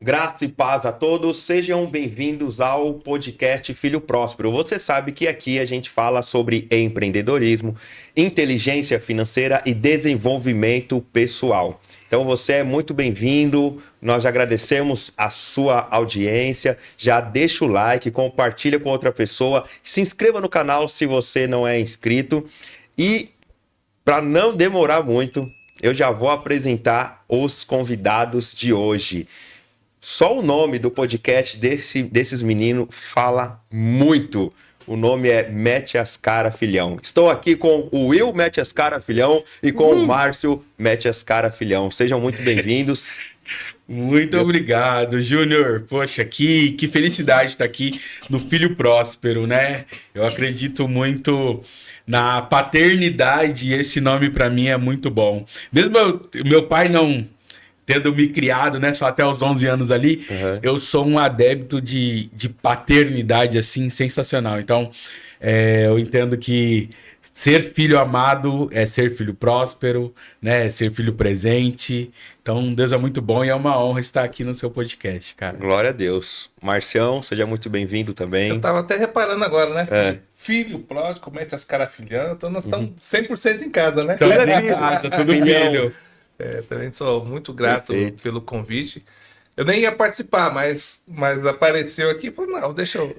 Graça e paz a todos, sejam bem-vindos ao podcast Filho Próspero. Você sabe que aqui a gente fala sobre empreendedorismo, inteligência financeira e desenvolvimento pessoal. Então você é muito bem-vindo, nós já agradecemos a sua audiência, já deixa o like, compartilha com outra pessoa, se inscreva no canal se você não é inscrito e para não demorar muito, eu já vou apresentar os convidados de hoje. Só o nome do podcast desses meninos fala muito. O nome é Mete as Cara Filhão. Estou aqui com o Will Mete as Cara Filhão e com o Márcio Mete as Cara Filhão. Sejam muito bem-vindos. Muito obrigado, Júnior. Poxa, que felicidade estar aqui no Filho Próspero, né? Eu acredito muito na paternidade e esse nome para mim é muito bom. Mesmo meu pai não tendo me criado, né, só até os 11 anos ali, eu sou um adepto de paternidade, assim, sensacional. Então, eu entendo que ser filho amado é ser filho próspero, né, é ser filho presente. Então, Deus é muito bom e é uma honra estar aqui no seu podcast, cara. Glória a Deus. Marcião, seja muito bem-vindo também. Eu tava até reparando agora, né? Filho, pródigo, Mete as Cara Filhão. Então nós estamos 100% em casa, né? Tudo em casa, tudo filho. Também sou muito grato pelo convite. Eu nem ia participar, mas apareceu aqui e falou, não, deixa eu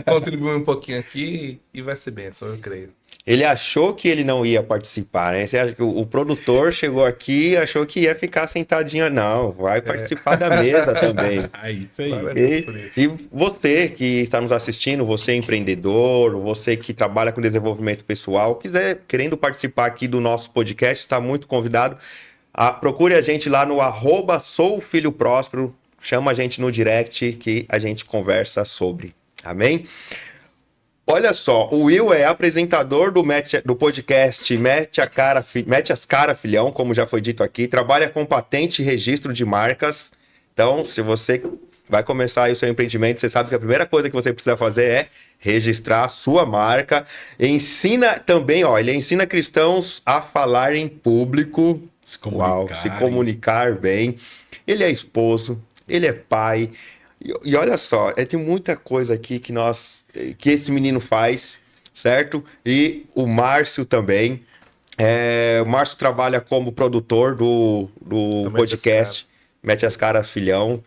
contribuir um pouquinho aqui e vai ser bênção, eu creio. Ele achou que ele não ia participar, né? Você acha que o produtor chegou aqui e achou que ia ficar sentadinho. Não, vai participar da mesa também. É isso aí. E você que está nos assistindo, você é empreendedor, você que trabalha com desenvolvimento pessoal, querendo participar aqui do nosso podcast, está muito convidado. Procure a gente lá no @soufilhopróspero, chama a gente no direct que a gente conversa sobre. Amém? Olha só, o Will é apresentador do podcast Mete as Cara Filhão, como já foi dito aqui, trabalha com patente e registro de marcas. Então, se você vai começar aí o seu empreendimento, você sabe que a primeira coisa que você precisa fazer é registrar a sua marca. Ensina também, ele ensina cristãos a falar em público, se comunicar bem. Ele é esposo, ele é pai. E olha só, tem muita coisa aqui que esse menino faz, certo? E o Márcio também. O Márcio trabalha como produtor do podcast Mete as Caras Filhão.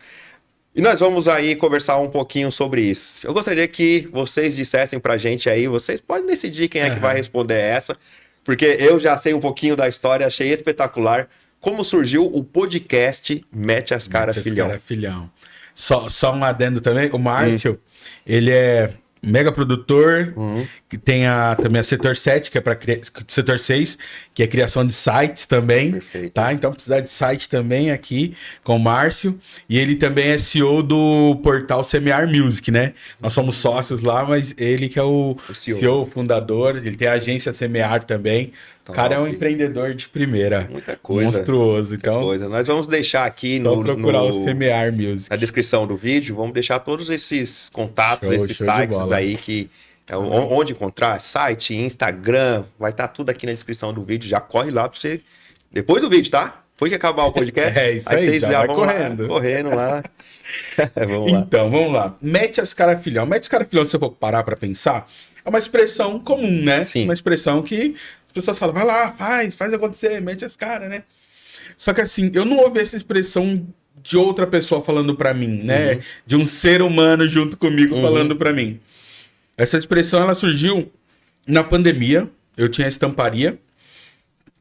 E nós vamos aí conversar um pouquinho sobre isso. Eu gostaria que vocês dissessem pra gente aí, vocês podem decidir quem é que vai responder essa, porque eu já sei um pouquinho da história, achei espetacular. Como surgiu o podcast Mete as Caras Filhão? Só um adendo também, o Márcio, ele é mega produtor, que tem também a Setor 7, que é para Setor 6, que é criação de sites também. Perfeito. Tá? Então precisa de site também aqui com o Márcio. E ele também é CEO do portal Semear Music, né? Nós somos sócios lá, mas ele que é o CEO, fundador, ele tem a agência Semear também. O cara é um empreendedor de primeira. Muita coisa. Monstruoso. Então, Nós vamos deixar aqui procurar o Semear Music. Na descrição do vídeo, vamos deixar todos esses contatos, esses sites aí que onde encontrar, site, Instagram, vai estar tudo aqui na descrição do vídeo. Já corre lá para você. Depois do vídeo, tá? Depois que acabar o podcast. Isso aí, vocês já vai vão correndo lá. Então, vamos lá. Mete as cara filhão. Mete as cara filhão, se eu for parar para pensar, é uma expressão comum, né? Sim. Uma expressão que as pessoas falam, vai lá, faz acontecer, mete as caras, né? Só que assim, eu não ouvi essa expressão de outra pessoa falando para mim, né? De um ser humano junto comigo falando para mim. Essa expressão, ela surgiu na pandemia. Eu tinha estamparia.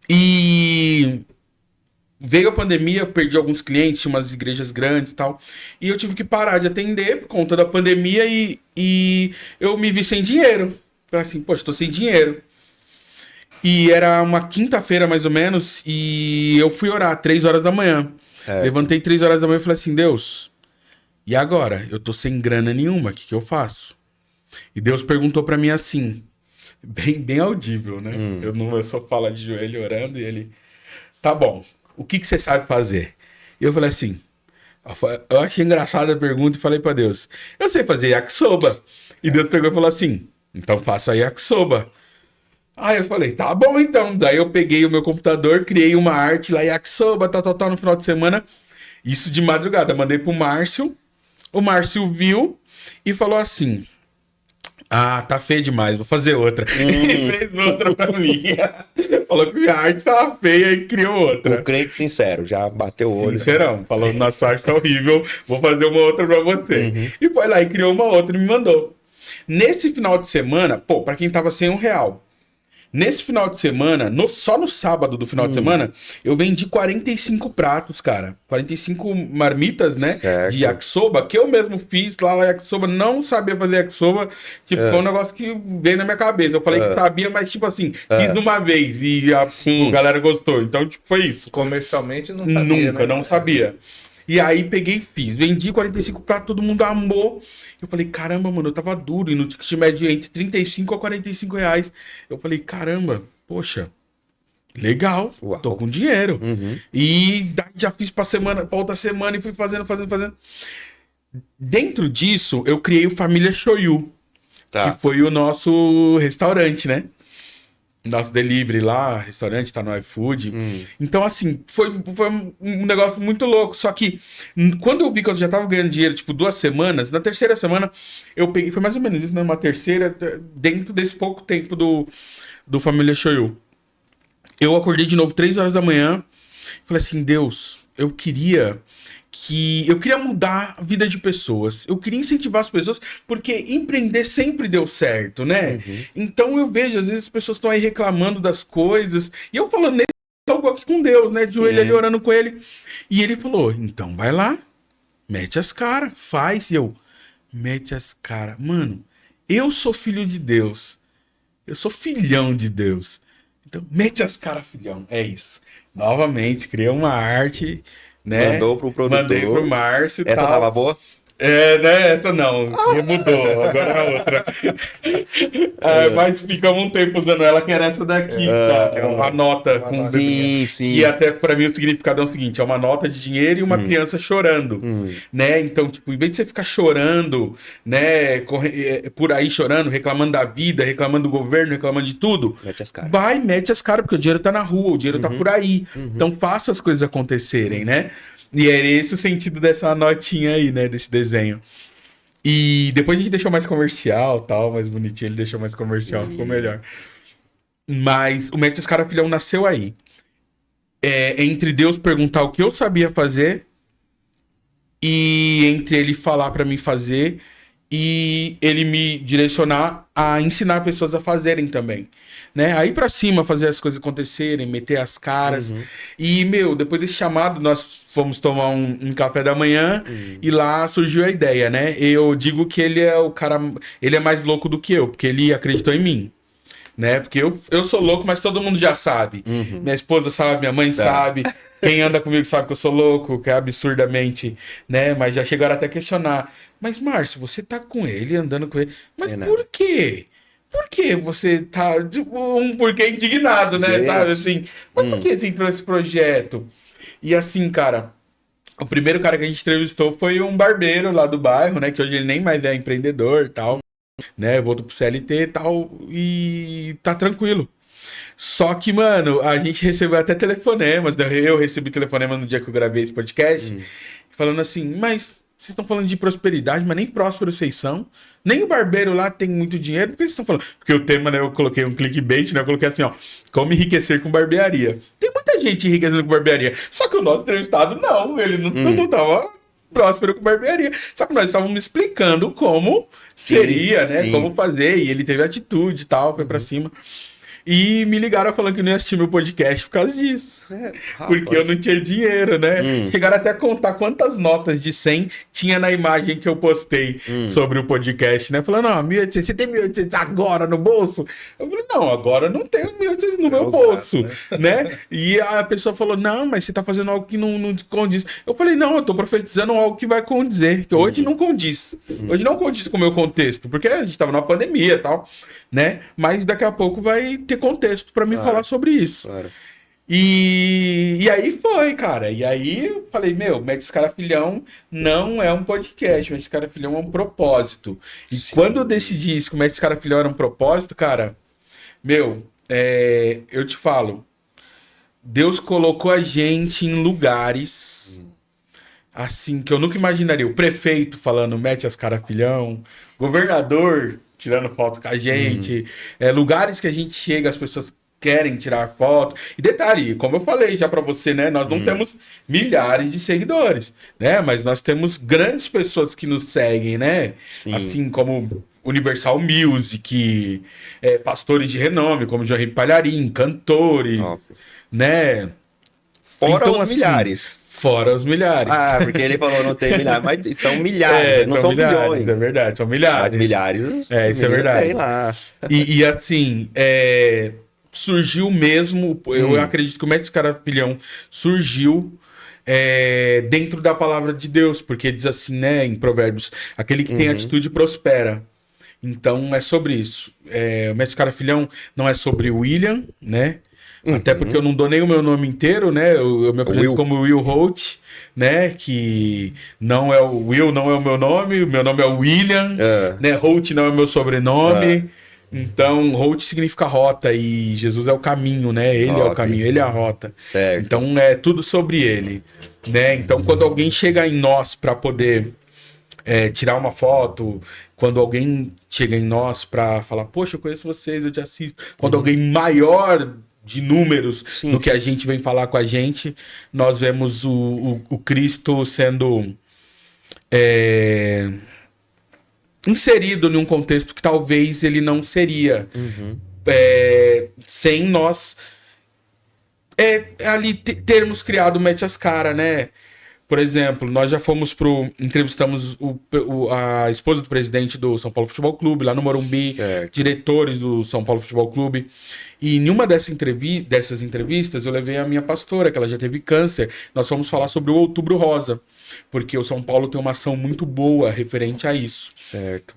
E veio a pandemia, eu perdi alguns clientes, tinha umas igrejas grandes e tal. E eu tive que parar de atender por conta da pandemia e eu me vi sem dinheiro. Falei assim, poxa, tô sem dinheiro. E era uma quinta-feira, mais ou menos, e eu fui orar 3 horas da manhã. Levantei 3 horas da manhã e falei assim, Deus, e agora? Eu tô sem grana nenhuma, o que eu faço? E Deus perguntou pra mim assim, bem audível, né? Eu só falo de joelho orando e ele, tá bom, o que você sabe fazer? E eu falei assim, eu achei engraçada a pergunta e falei pra Deus, eu sei fazer yakisoba. E Deus pegou e falou assim, então faça yakisoba. Aí eu falei, tá bom então. Daí eu peguei o meu computador, criei uma arte lá, yakisoba, tal, no final de semana. Isso de madrugada. Mandei pro Márcio. O Márcio viu e falou assim... Ah, tá feio demais, vou fazer outra. E fez outra pra mim. Falou que minha arte tava feia e criou outra. O crente sincero, já bateu o olho. Sincerão, falou, nossa arte tá horrível, vou fazer uma outra pra você. E foi lá e criou uma outra e me mandou. Nesse final de semana, pô, pra quem tava sem R$1, nesse final de semana, só no sábado do final de semana, eu vendi 45 pratos, cara. 45 marmitas, né? Certo. De yakisoba, que eu mesmo fiz lá na yakisoba. Não sabia fazer yakisoba. Tipo, foi um negócio que veio na minha cabeça. Eu falei que sabia, mas tipo assim, fiz de uma vez e a galera gostou. Então, tipo, foi isso. Comercialmente não sabia, Nunca, não sabia. E aí peguei e fiz. Vendi 45 pratos, todo mundo amou. Eu falei, caramba, mano, eu tava duro. E no ticket médio entre 35 a 45 reais. Eu falei, caramba, poxa, legal. Uau. Tô com dinheiro. E daí já fiz pra outra semana e fui fazendo. Dentro disso, eu criei o Família Shoyu. Tá. Que foi o nosso restaurante, né? Nosso delivery lá, restaurante, tá no iFood. Então, assim, foi um negócio muito louco. Só que, quando eu vi que eu já tava ganhando dinheiro, tipo, 2 semanas, na terceira semana, eu peguei, foi mais ou menos isso, né? Uma terceira, dentro desse pouco tempo do Família Shoyu. Eu acordei de novo 3 horas da manhã, falei assim, Deus, eu queria mudar a vida de pessoas. Eu queria incentivar as pessoas, porque empreender sempre deu certo, né? Então eu vejo, às vezes as pessoas estão aí reclamando das coisas, e eu falando nele, algo aqui com Deus, né? De joelho ali orando com ele. E ele falou, então vai lá, mete as caras, faz. E eu, mete as caras. Mano, eu sou filho de Deus. Eu sou filhão de Deus. Então, mete as caras, filhão. É isso. Novamente, criei uma arte... Né? Mandou pro produtor. Mandei pro Márcio e Essa tal. tava boa? É, né? Essa não. Mudou. Agora é outra. Mas ficamos um tempo usando ela, que era essa daqui, tá? Que é uma nota com Sim. E até pra mim o significado é o seguinte: é uma nota de dinheiro e uma criança chorando. Né? Então, tipo, em vez de você ficar chorando, né? Por aí chorando, reclamando da vida, reclamando do governo, reclamando de tudo, Mete as caras. vai, mete as caras, porque o dinheiro tá na rua, o dinheiro tá por aí. Então faça as coisas acontecerem, né? E é esse o sentido dessa notinha aí, né? Desse desenho. E depois a gente deixou mais comercial, tal, mais bonitinho. Ele deixou mais comercial, ficou melhor. Mas o Mete os Cara Filhão nasceu aí. Entre Deus perguntar o que eu sabia fazer e entre ele falar pra mim fazer e ele me direcionar a ensinar pessoas a fazerem também. Né? Aí pra cima, fazer as coisas acontecerem, meter as caras. E, depois desse chamado, nós fomos tomar um café da manhã e lá surgiu a ideia, né? Eu digo que ele é o cara... Ele é mais louco do que eu, porque ele acreditou em mim. Né? Porque eu sou louco, mas todo mundo já sabe. Minha esposa sabe, minha mãe sabe. Quem anda comigo sabe que eu sou louco, que é absurdamente, né? Mas já chegaram até a questionar. Mas, Márcio, você tá com ele, andando com ele. Mas por quê? Por que você tá, tipo, um porquê indignado, né? Sabe, assim, mas por que você entrou nesse projeto? E assim, cara, o primeiro cara que a gente entrevistou foi um barbeiro lá do bairro, né? Que hoje ele nem mais é empreendedor e tal, né? Voltou pro CLT e tal, e tá tranquilo. Só que, mano, a gente recebeu até telefonemas, né? Eu recebi telefonema no dia que eu gravei esse podcast, falando assim, mas... Vocês estão falando de prosperidade, mas nem prósperos vocês são. Nem o barbeiro lá tem muito dinheiro. Por que vocês estão falando? Porque o tema, né? Eu coloquei um clickbait, né? Eu coloquei assim, ó. Como enriquecer com barbearia. Tem muita gente enriquecendo com barbearia. Só que o nosso entrevistado, não. Ele não tava próspero com barbearia. Só que nós estávamos explicando como seria, né? Como fazer. E ele teve atitude e tal, foi pra cima. E me ligaram falando que não ia assistir meu podcast por causa disso. Porque eu não tinha dinheiro, né? Chegaram até a contar quantas notas de 100 tinha na imagem que eu postei sobre o podcast, né? Falando, 1.800, você tem 1.800 agora no bolso? Eu falei, não, agora não tenho 1.800 no meu bolso, né? E a pessoa falou, não, mas você tá fazendo algo que não condiz. Eu falei, não, eu tô profetizando algo que vai condizer, que hoje não condiz. Hoje não condiz com o meu contexto, porque a gente tava numa pandemia e tal, né? Mas daqui a pouco vai ter contexto pra mim falar sobre isso. E aí foi, cara. E aí eu falei, Mete os Cara Filhão não é um podcast, Mete os Cara Filhão é um propósito. E quando eu decidi isso, que o Mete os Cara Filhão era um propósito, cara, eu te falo, Deus colocou a gente em lugares assim, que eu nunca imaginaria. O prefeito falando, mete as cara, filhão. Governador tirando foto com a gente. Lugares que a gente chega, as pessoas querem tirar foto. E detalhe, como eu falei já pra você, né? Nós não temos milhares de seguidores, né? Mas nós temos grandes pessoas que nos seguem, né? Sim. Assim como Universal Music, pastores de renome, como João Henrique Palharim, cantores, Nossa. né? Fora Então, os milhares. Fora os milhares. Ah, porque ele falou não tem milhares, mas são milhares, não são milhões. É verdade, são milhares. Mas milhares, isso é verdade. Tem lá. E assim, surgiu mesmo, eu acredito que o Mete Cara Filhão surgiu dentro da palavra de Deus, porque diz assim, né, em Provérbios, aquele que tem atitude prospera. Então é sobre isso. O Mete Cara Filhão não é sobre o William, né? Até porque eu não dou nem o meu nome inteiro, né? Eu me apresento como Will Holt, né? Que não é o Will, não é o meu nome é o William, né? Holt não é o meu sobrenome. Então, Holt significa rota e Jesus é o caminho, né? Ele é o caminho, ele é a rota. Certo. Então, é tudo sobre ele, né? Então, quando alguém chega em nós para poder tirar uma foto, quando alguém chega em nós para falar, poxa, eu conheço vocês, eu te assisto. Quando alguém maior de números do que a gente vem falar com a gente, nós vemos o Cristo sendo inserido em um contexto que talvez ele não seria sem nós ali termos criado o Mete as Cara, né? Por exemplo, nós já fomos entrevistamos a esposa do presidente do São Paulo Futebol Clube, lá no Morumbi, diretores do São Paulo Futebol Clube. E em uma dessas entrevistas, eu levei a minha pastora, que ela já teve câncer. Nós fomos falar sobre o Outubro Rosa, porque o São Paulo tem uma ação muito boa referente a isso. Certo.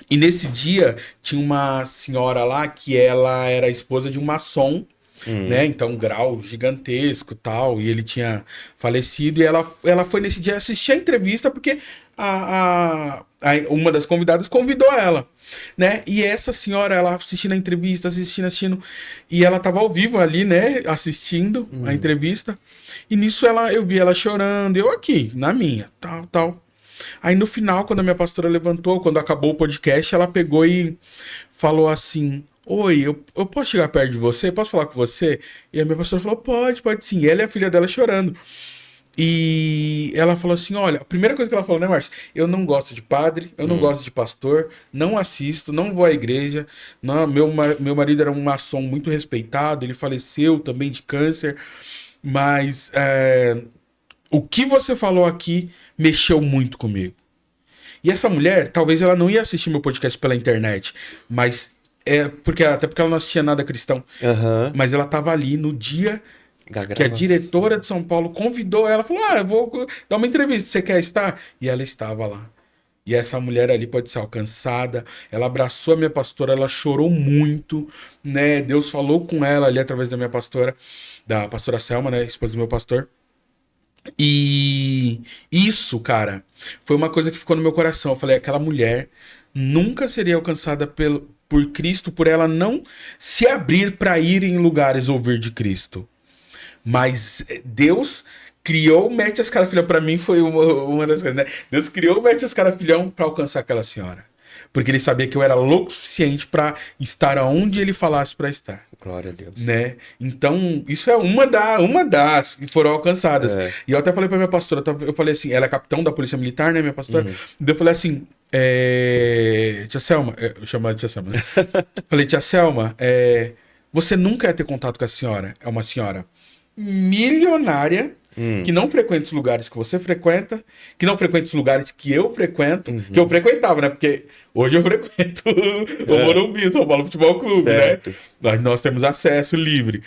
E nesse dia, tinha uma senhora lá que ela era esposa de um maçom, né? Então, um grau gigantesco e tal, e ele tinha falecido, e ela foi nesse dia assistir a entrevista porque uma das convidadas convidou ela, né? E essa senhora, ela assistindo a entrevista, assistindo, e ela tava ao vivo ali, né? Assistindo a entrevista, e nisso eu vi ela chorando, eu aqui, na minha, tal. Aí no final, quando a minha pastora levantou, quando acabou o podcast, ela pegou e falou assim: oi, eu posso chegar perto de você? Posso falar com você? E a minha pastora falou, pode sim. E ela e a filha dela chorando. E ela falou assim, olha, a primeira coisa que ela falou, né, Márcio? Eu não gosto de padre, eu não gosto de pastor, não assisto, não vou à igreja. Não, meu marido era um maçom muito respeitado, ele faleceu também de câncer. Mas o que você falou aqui mexeu muito comigo. E essa mulher, talvez ela não ia assistir meu podcast pela internet, mas... até porque ela não assistia nada cristão. Mas ela tava ali no dia que a diretora de São Paulo convidou ela. Falou, eu vou dar uma entrevista, você quer estar? E ela estava lá. E essa mulher ali pode ser alcançada. Ela abraçou a minha pastora, ela chorou muito, né? Deus falou com ela ali através da minha pastora, da pastora Selma, né? Esposa do meu pastor. E isso, cara, foi uma coisa que ficou no meu coração. Eu falei, aquela mulher nunca seria alcançada por Cristo, por ela não se abrir para ir em lugares ouvir de Cristo. Mas Deus criou o Mete as Cara Filhão, para mim foi uma das coisas, né? Deus criou o Mete as Cara Filhão para alcançar aquela senhora. Porque ele sabia que eu era louco o suficiente para estar aonde ele falasse para estar. Glória a Deus. Né? Então, isso é uma das que foram alcançadas. E eu até falei para minha pastora, eu falei assim, ela é capitão da Polícia Militar, né, minha pastora? Daí eu falei assim, tia Selma, eu chamo ela de tia Selma, né? Falei, tia Selma, você nunca ia ter contato com a senhora. É uma senhora milionária, que não frequenta os lugares que você frequenta, que não frequenta os lugares que eu frequento, que eu frequentava, né? Porque hoje eu frequento o Morumbi, o São Paulo Futebol Clube, certo, né? Nós temos acesso livre.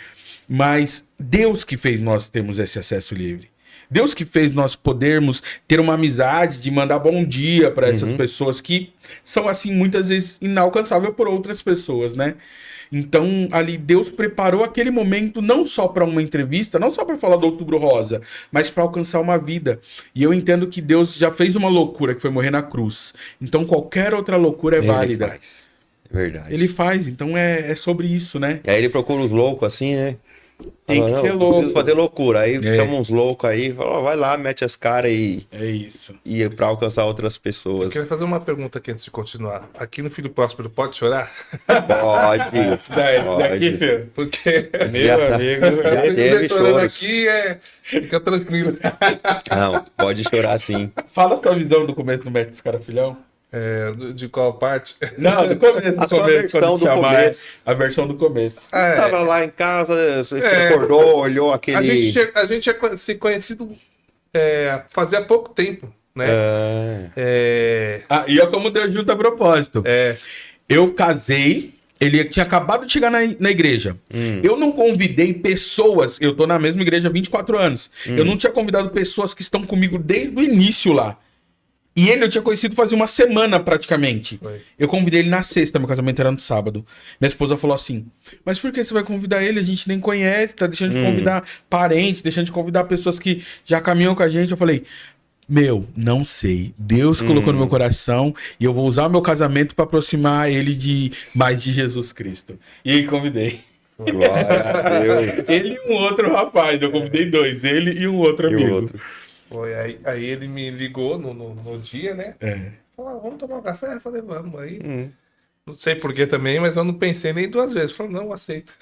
Mas Deus que fez nós termos esse acesso livre. Deus que fez nós podermos ter uma amizade de mandar bom dia para essas pessoas que são, assim, muitas vezes inalcançáveis por outras pessoas, né? Então, ali, Deus preparou aquele momento não só para uma entrevista, não só para falar do Outubro Rosa, mas para alcançar uma vida. E eu entendo que Deus já fez uma loucura, que foi morrer na cruz. Então, qualquer outra loucura é válida. Faz. Verdade. Ele faz, então é sobre isso, né? E aí ele procura os loucos assim, né? Tem que ser louco. Preciso fazer loucura. Aí chama uns loucos aí, fala, ó, vai lá, mete as caras e... É isso. E pra alcançar outras pessoas. Eu queria fazer uma pergunta aqui antes de continuar. Aqui no Filho Próspero pode chorar? Pode. Isso daqui, filho. Porque Meu amigo, teve chorando choros. aqui, fica tranquilo. Não, pode chorar sim. fala a tua visão do começo do Mete os Cara Filhão. De qual parte? Não, do começo. A sua versão do começo. A versão do começo. Você tava lá em casa, você acordou, olhou aquele... A gente é se conhecido fazia pouco tempo, né? E eu como deu junto a propósito. Eu casei, ele tinha acabado de chegar na igreja. Eu não convidei pessoas, eu tô na mesma igreja há 24 anos. Eu não tinha convidado pessoas que estão comigo desde o início lá. E ele eu tinha conhecido fazia uma semana praticamente. Foi. Eu convidei ele na sexta, meu casamento era no sábado. Minha esposa falou assim, mas por que você vai convidar ele? A gente nem conhece, tá deixando de convidar parentes, deixando de convidar pessoas que já caminham com a gente. Eu falei, não sei. Deus colocou no meu coração e eu vou usar o meu casamento para aproximar ele mais de Jesus Cristo. E aí convidei. Glória a Deus. Ele e um outro rapaz, eu convidei dois, ele e um outro amigo. Foi, aí ele me ligou no dia, né? Falou, vamos tomar um café? Eu falei, vamos. Aí, não sei por que também, mas eu não pensei nem duas vezes. Falei, não, aceito.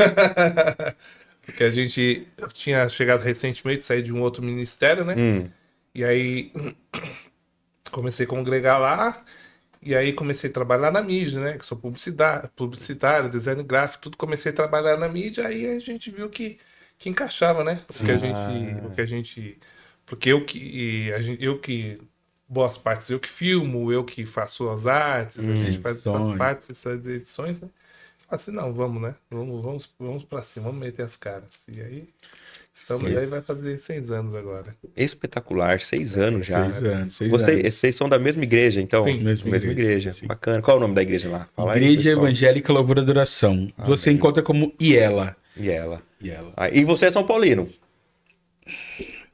Porque eu tinha chegado recentemente, saí de um outro ministério, né? E aí, comecei a congregar lá, e aí comecei a trabalhar na mídia, né? Que sou publicitário, design gráfico, tudo. Comecei a trabalhar na mídia, aí a gente viu que encaixava, né? Porque eu que boas partes, eu que filmo, eu que faço as artes, a gente faz partes dessas edições, né? Falei assim, não, vamos, né? Vamos pra cima, vamos meter as caras. E aí, aí vai fazer 6 anos agora. Espetacular, 6 anos já. 6 anos. Vocês são da mesma igreja, então? Sim, mesma igreja. Sim. Bacana. Qual é o nome da igreja lá? Fala Igreja aí, pessoal. Evangélica Louvor e Adoração. Você encontra como Iela. E ela. E você é São Paulino?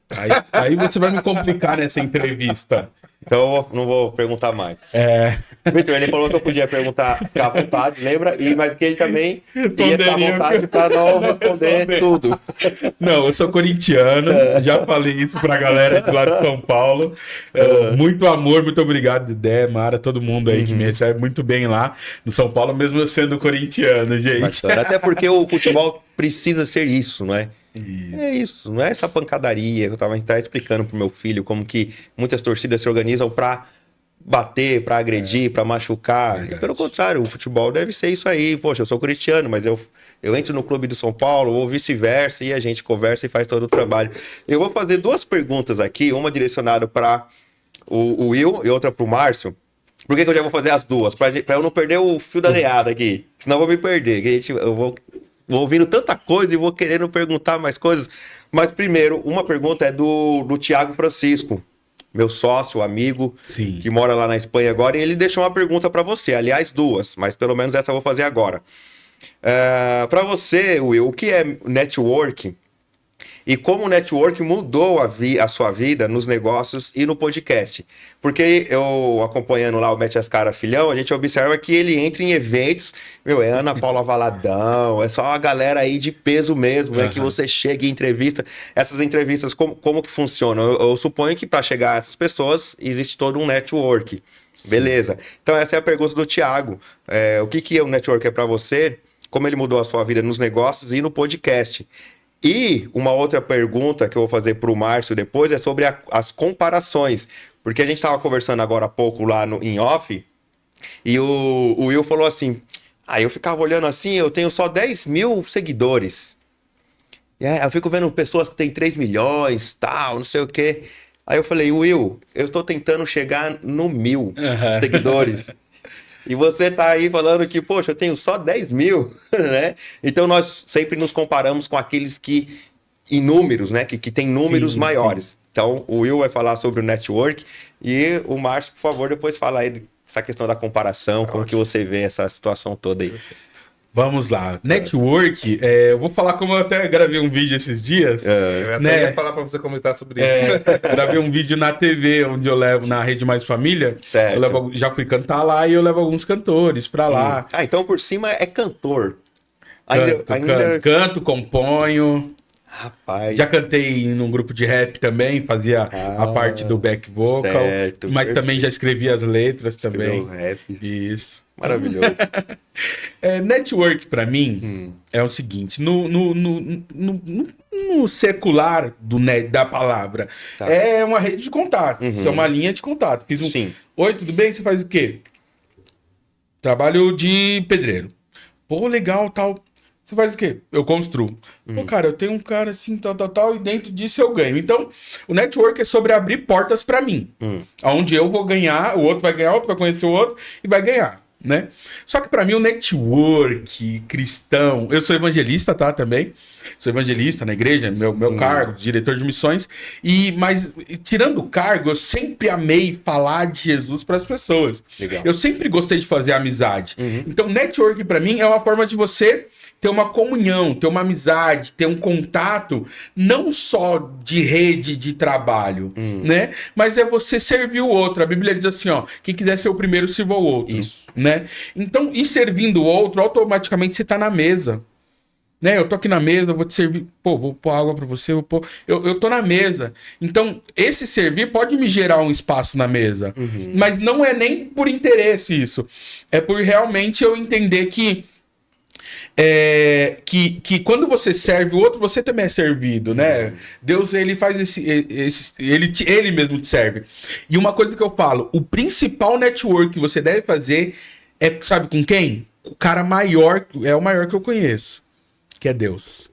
Aí você vai me complicar nessa entrevista. Então eu não vou perguntar mais. Vitor, ele falou que eu podia perguntar, ficar à vontade, lembra? Mas que ele também ia ficar à vontade para não responder tudo. Não, eu sou corintiano, já falei isso pra galera de lá de São Paulo. Muito amor, muito obrigado, Dedé, Mara, todo mundo aí que me recebe muito bem lá no São Paulo, mesmo eu sendo corintiano, gente. Bacana. Até porque o futebol precisa ser isso, não é? É isso, não é essa pancadaria. Eu tava explicando pro meu filho como que muitas torcidas se organizam pra bater, pra agredir, pra machucar. E pelo contrário, o futebol deve ser isso aí. Poxa, eu sou corintiano, mas eu entro no clube do São Paulo ou vice-versa e a gente conversa e faz todo o trabalho. Eu vou fazer 2 perguntas aqui, uma direcionada para o Will e outra pro Márcio. Por que eu já vou fazer as duas? Pra eu não perder o fio da meada aqui. Senão eu vou me perder. Eu vou ouvindo tanta coisa e vou querendo perguntar mais coisas. Mas primeiro, uma pergunta é do Thiago Francisco, meu sócio, amigo, Sim. que mora lá na Espanha agora. E ele deixou uma pergunta para você. Aliás, 2, mas pelo menos essa eu vou fazer agora. Para você, Will, o que é network? E como o network mudou a sua vida nos negócios e no podcast. Porque eu, acompanhando lá o Mete as Cara Filhão, a gente observa que ele entra em eventos, é Ana Paula Valadão, é só uma galera aí de peso mesmo, né? Que você chega e entrevista. Essas entrevistas, como que funcionam? Eu suponho que para chegar a essas pessoas, existe todo um network. Sim. Beleza. Então essa é a pergunta do Thiago. O que o network é para você? Como ele mudou a sua vida nos negócios e no podcast? E uma outra pergunta que eu vou fazer para o Márcio depois é sobre as comparações. Porque a gente estava conversando agora há pouco lá em off, e o Will falou assim, eu ficava olhando assim, eu tenho só 10 mil seguidores. Eu fico vendo pessoas que têm 3 milhões, tal, não sei o quê. Aí eu falei, Will, eu estou tentando chegar no 1.000 seguidores. E você tá aí falando que, poxa, eu tenho só 10 mil, né? Então nós sempre nos comparamos com aqueles que, em números, né? Que tem números maiores. Sim. Então o Will vai falar sobre o network e o Márcio, por favor, depois fala aí dessa questão da comparação, como que você vê essa situação toda aí. Vamos lá. Network, eu vou falar como eu até gravei um vídeo esses dias. Eu até ia falar para você comentar sobre isso. Gravei um vídeo na TV, onde eu levo na Rede Mais Família. Certo. Já fui cantar lá e eu levo alguns cantores pra lá. Então por cima é cantor. Canto, componho. Rapaz. Já cantei num grupo de rap também, fazia a parte do back vocal, certo, mas perfeito. também já escrevia as letras também. Escreveu rap. Isso. Maravilhoso. Network, pra mim, é o seguinte: no secular da palavra, Tá. é uma rede de contato, é uma linha de contato. Fiz um. Sim. Oi, tudo bem? Você faz o quê? Trabalho de pedreiro. Pô, legal, tal. Você faz o quê? Eu construo. Pô, cara, eu tenho um cara assim, tal, e dentro disso eu ganho. Então, o network é sobre abrir portas pra mim. Onde eu vou ganhar, o outro vai ganhar, o outro vai conhecer o outro e vai ganhar, né? Só que pra mim o network cristão... Eu sou evangelista, tá? Também. Sou evangelista na igreja, meu cargo, diretor de missões. Mas, tirando o cargo, eu sempre amei falar de Jesus pras pessoas. Legal. Eu sempre gostei de fazer amizade. Então, network pra mim é uma forma de você ter uma comunhão, ter uma amizade, ter um contato, não só de rede de trabalho, né? Mas é você servir o outro. A Bíblia diz assim, ó, quem quiser ser o primeiro, sirva o outro. Isso. Né? Então, e servindo o outro, automaticamente você tá na mesa. Né? Eu tô aqui na mesa, eu vou te servir, pô, vou pôr água pra você, eu tô na mesa. Então, esse servir pode me gerar um espaço na mesa. Mas não é nem por interesse isso. É por realmente eu entender que quando você serve o outro, você também é servido, né? Deus, ele faz ele mesmo te serve. E uma coisa que eu falo, o principal network que você deve fazer é, sabe com quem? O cara maior, é o maior que eu conheço, que é Deus.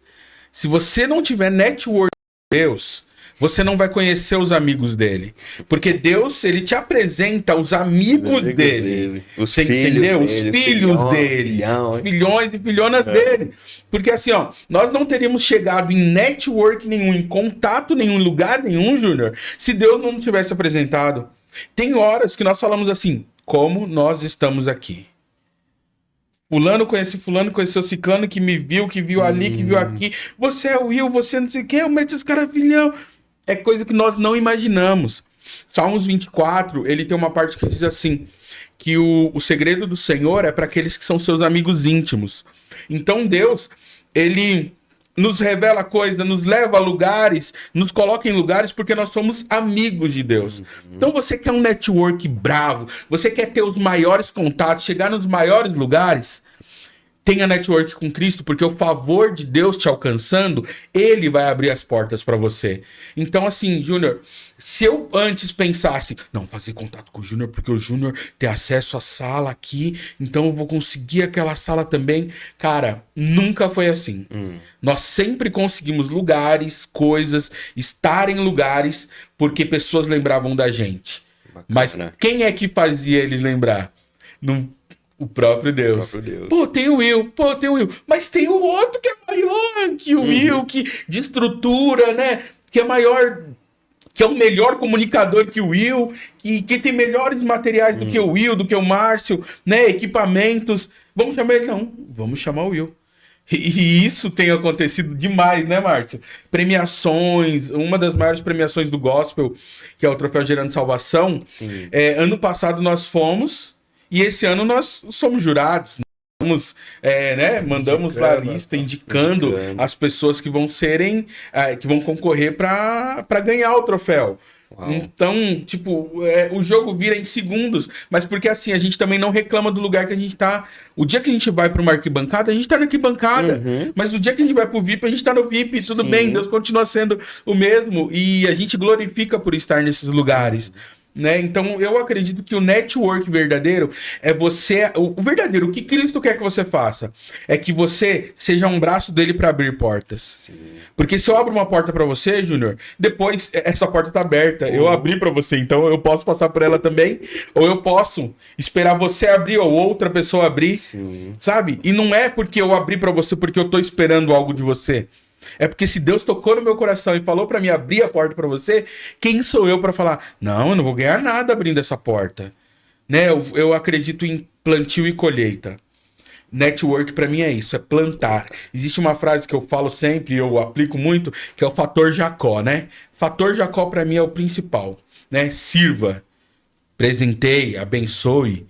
Se você não tiver network com Deus, você não vai conhecer os amigos dele. Porque Deus, ele te apresenta os amigos dele. Os Você filhos entendeu? dele, Os filhos dele. Filhões e filhonas dele. Porque assim, ó, nós não teríamos chegado em network nenhum, em contato nenhum, em lugar nenhum, Júnior, se Deus não tivesse apresentado. Tem horas que nós falamos assim, como nós estamos aqui. Fulano conheceu ciclano que me viu, que viu ali, que viu aqui. Você é o Will, você não sei o que, eu meto esses caras filhão. É coisa que nós não imaginamos. Salmos 24, ele tem uma parte que diz assim, que o segredo do Senhor é para aqueles que são seus amigos íntimos. Então Deus, ele nos revela coisas, nos leva a lugares, nos coloca em lugares porque nós somos amigos de Deus. Então você quer um network bravo, você quer ter os maiores contatos, chegar nos maiores lugares, tenha network com Cristo, porque o favor de Deus te alcançando, ele vai abrir as portas para você. Então, assim, Júnior, se eu antes pensasse, não, fazer contato com o Júnior, porque o Júnior tem acesso à sala aqui, então eu vou conseguir aquela sala também. Cara, nunca foi assim. Nós sempre conseguimos lugares, coisas, estar em lugares, porque pessoas lembravam da gente. Bacana. Mas quem é que fazia eles lembrar? O próprio Deus. Pô, tem o Will. Mas tem o outro que é maior que o Will, que de estrutura, né? Que é maior, que é o melhor comunicador que o Will, que tem melhores materiais do que o Will, do que o Márcio, né? Equipamentos. Vamos chamar ele? Não, vamos chamar o Will. E isso tem acontecido demais, né, Márcio? Premiações, uma das maiores premiações do gospel, que é o Troféu Gerando Salvação. Ano passado nós fomos. E esse ano nós somos jurados, mandamos lá a lista indicando as pessoas que vão que vão concorrer para ganhar o troféu. Uau. Então, tipo, o jogo vira em segundos, mas porque assim, a gente também não reclama do lugar que a gente tá. O dia que a gente vai para uma arquibancada, a gente tá na arquibancada, mas o dia que a gente vai pro VIP, a gente tá no VIP, tudo bem, Deus continua sendo o mesmo e a gente glorifica por estar nesses lugares. Né? Então eu acredito que o network verdadeiro é você, o verdadeiro, o que Cristo quer que você faça é que você seja um braço dele para abrir portas. Porque se eu abro uma porta para você, Júnior, depois essa porta tá aberta, eu abri para você, então eu posso passar por ela também, ou eu posso esperar você abrir ou outra pessoa abrir, sabe? E não é porque eu abri para você porque eu tô esperando algo de você. É porque se Deus tocou no meu coração e falou pra mim abrir a porta pra você, quem sou eu pra falar, não, eu não vou ganhar nada abrindo essa porta. Né? Eu acredito em plantio e colheita. Network pra mim é isso, é plantar. Existe uma frase que eu falo sempre, eu aplico muito, que é o fator Jacó, né? Fator Jacó pra mim é o principal, né? Sirva, presenteie, abençoe,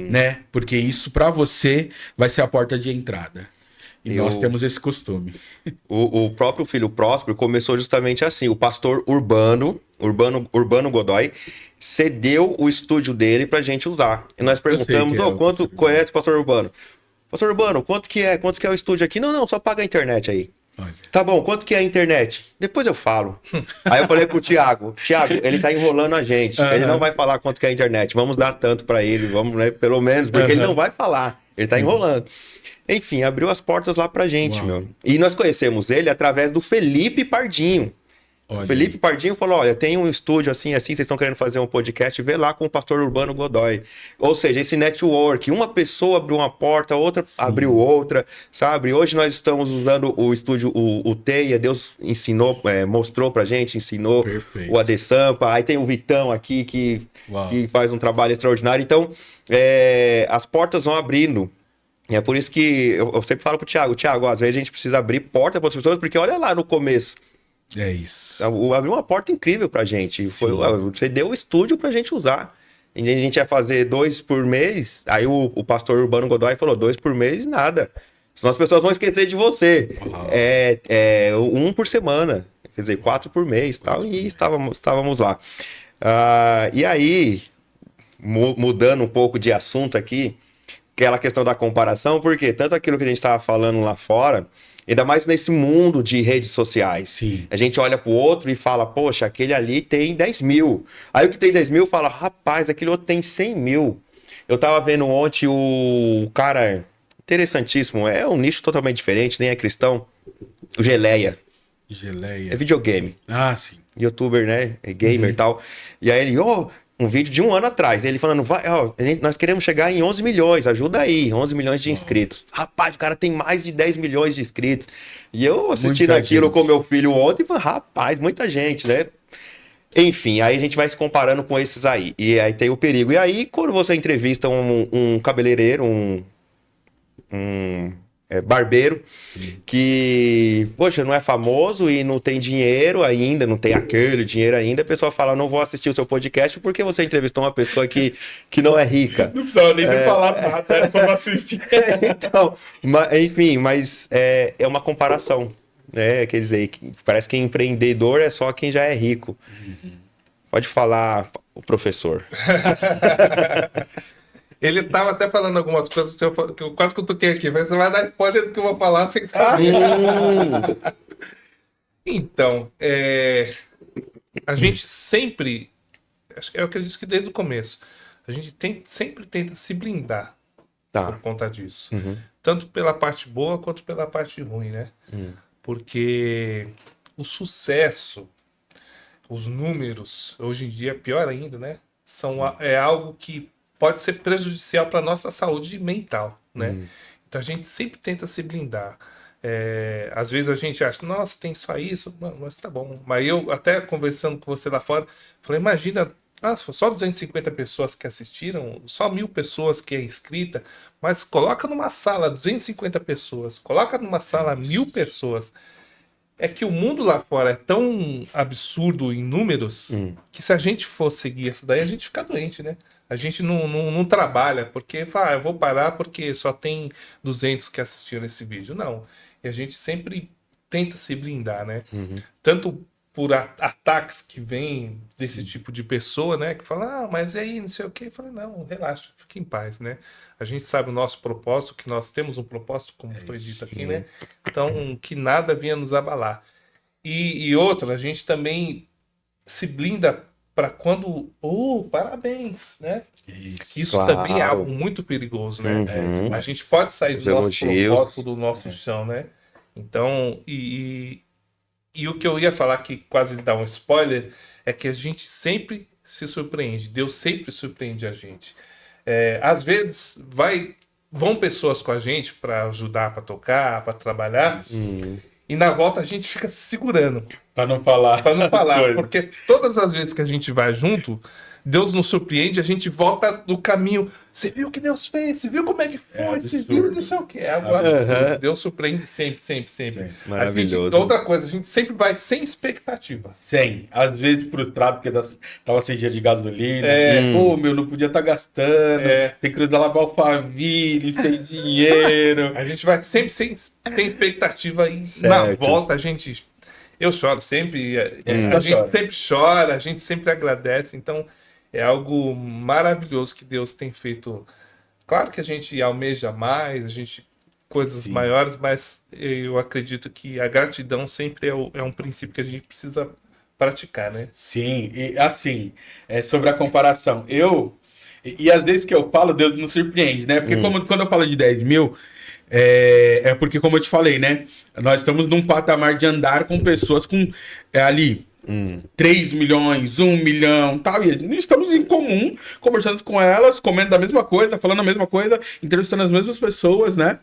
né? Porque isso pra você vai ser a porta de entrada. E nós temos esse costume. O próprio Filho Próspero começou justamente assim. O pastor Urbano Godoy cedeu o estúdio dele pra gente usar. E nós perguntamos, quanto conhece o pastor Urbano? Pastor Urbano, quanto que é o estúdio aqui? Não, só paga a internet aí. Olha. Tá bom, quanto que é a internet? Depois eu falo. Aí eu falei pro Thiago, ele tá enrolando a gente. Ele não vai falar quanto que é a internet. Vamos dar tanto pra ele, vamos, né, pelo menos, porque ele não vai falar. Ele tá enrolando. Enfim, abriu as portas lá pra gente, meu. E nós conhecemos ele através do Felipe Pardinho. O Felipe Pardinho falou, olha, tem um estúdio assim, vocês estão querendo fazer um podcast, vê lá com o pastor Urbano Godoy. Ou seja, esse network, uma pessoa abriu uma porta, outra abriu outra, sabe? Hoje nós estamos usando o estúdio, o Teia, Deus ensinou, mostrou pra gente, ensinou. Perfeito. O Ade Sampa, aí tem o Vitão aqui que faz um trabalho extraordinário. Então, as portas vão abrindo. E é por isso que eu sempre falo pro Thiago, às vezes a gente precisa abrir porta para as pessoas, porque olha lá no começo. É isso. Abriu uma porta incrível pra gente. Você deu o estúdio pra gente usar. A gente ia fazer 2 por mês, aí o pastor Urbano Godoy falou, 2 por mês, nada. Senão as pessoas vão esquecer de você. 1 por semana, quer dizer, 4 por mês tal, e estávamos lá. E aí, mudando um pouco de assunto aqui, aquela questão da comparação, porque tanto aquilo que a gente estava falando lá fora, ainda mais nesse mundo de redes sociais. Sim. A gente olha pro outro e fala, poxa, aquele ali tem 10 mil. Aí o que tem 10 mil fala, rapaz, aquele outro tem 100 mil. Eu tava vendo ontem o cara, interessantíssimo, é um nicho totalmente diferente, nem é cristão, o Geleia. É videogame. Ah, sim. YouTuber, né? É gamer e tal. E aí ele, um vídeo de 1 ano atrás, ele falando, nós queremos chegar em 11 milhões, ajuda aí, 11 milhões de inscritos. Rapaz, o cara tem mais de 10 milhões de inscritos. E eu assistindo aquilo com meu filho ontem, falei, rapaz, muita gente, né? Enfim, aí a gente vai se comparando com esses aí. E aí tem o perigo. E aí, quando você entrevista um cabeleireiro, barbeiro, que, poxa, não é famoso e não tem dinheiro ainda, não tem aquele dinheiro ainda, a pessoa fala, não vou assistir o seu podcast porque você entrevistou uma pessoa que não é rica. Não precisava nem falar nada, era só assistir. Então, enfim, mas é uma comparação, né? Quer dizer, parece que empreendedor é só quem já é rico. Pode falar, o professor. Ele tava até falando algumas coisas que eu quase cutuquei aqui, mas você vai dar spoiler do que eu vou falar sem saber. Então, a gente sempre, eu acredito que desde o começo, a gente sempre tenta se blindar por conta disso. Tanto pela parte boa quanto pela parte ruim, né? Porque o sucesso, os números, hoje em dia, pior ainda, né? É algo que pode ser prejudicial para a nossa saúde mental, né? Então a gente sempre tenta se blindar. Às vezes a gente acha, nossa, tem só isso, mas tá bom. Mas eu, até conversando com você lá fora, falei, imagina, só 250 pessoas que assistiram, só 1.000 pessoas que é inscrita, mas coloca numa sala 250 pessoas, coloca numa sala 1.000 pessoas. É que o mundo lá fora é tão absurdo em números que se a gente for seguir essa daí, a gente fica doente, né? A gente não trabalha porque fala, eu vou parar porque só tem 200 que assistiram esse vídeo. Não. E a gente sempre tenta se blindar, né? Tanto por ataques que vêm desse tipo de pessoa, né? Que fala, mas e aí, não sei o quê. Eu falei, não, relaxa, fique em paz, né? A gente sabe o nosso propósito, que nós temos um propósito, como foi dito aqui, né? Então, que nada venha nos abalar. E outra, a gente também se blinda para quando, parabéns, né? Isso claro. Também é algo muito perigoso, né? A gente pode sair do nosso propósito, do nosso chão, né? Então, e o que eu ia falar, que quase dá um spoiler, é que a gente sempre se surpreende. Deus sempre surpreende a gente. Às vezes vão pessoas com a gente para ajudar, para tocar, para trabalhar, e na volta a gente fica se segurando. Para não falar. Porque todas as vezes que a gente vai junto, Deus nos surpreende, a gente volta do caminho. Você viu o que Deus fez? Você viu como é que foi? Você viu não sei o que. Agora, Deus surpreende sempre. Maravilhoso. Outra coisa, a gente sempre vai sem expectativa. Sem. Às vezes frustrado porque tava sem dia de gasolina. Pô, não podia estar gastando. Tem que usar lá pra Alphaville, sem dinheiro. A gente vai sempre sem expectativa e na volta eu choro sempre, a gente sempre chora, a gente sempre agradece, então é algo maravilhoso que Deus tem feito. Claro que a gente almeja mais, coisas maiores, mas eu acredito que a gratidão sempre é um princípio que a gente precisa praticar, né? Sim, e assim, sobre a comparação, e às vezes que eu falo, Deus nos surpreende, né? Porque quando eu falo de 10 mil, porque, como eu te falei, né? Nós estamos num patamar de andar com pessoas com ali 3 milhões, 1 milhão, tal. E estamos em comum, conversando com elas, comendo a mesma coisa, falando a mesma coisa, entrevistando as mesmas pessoas, né?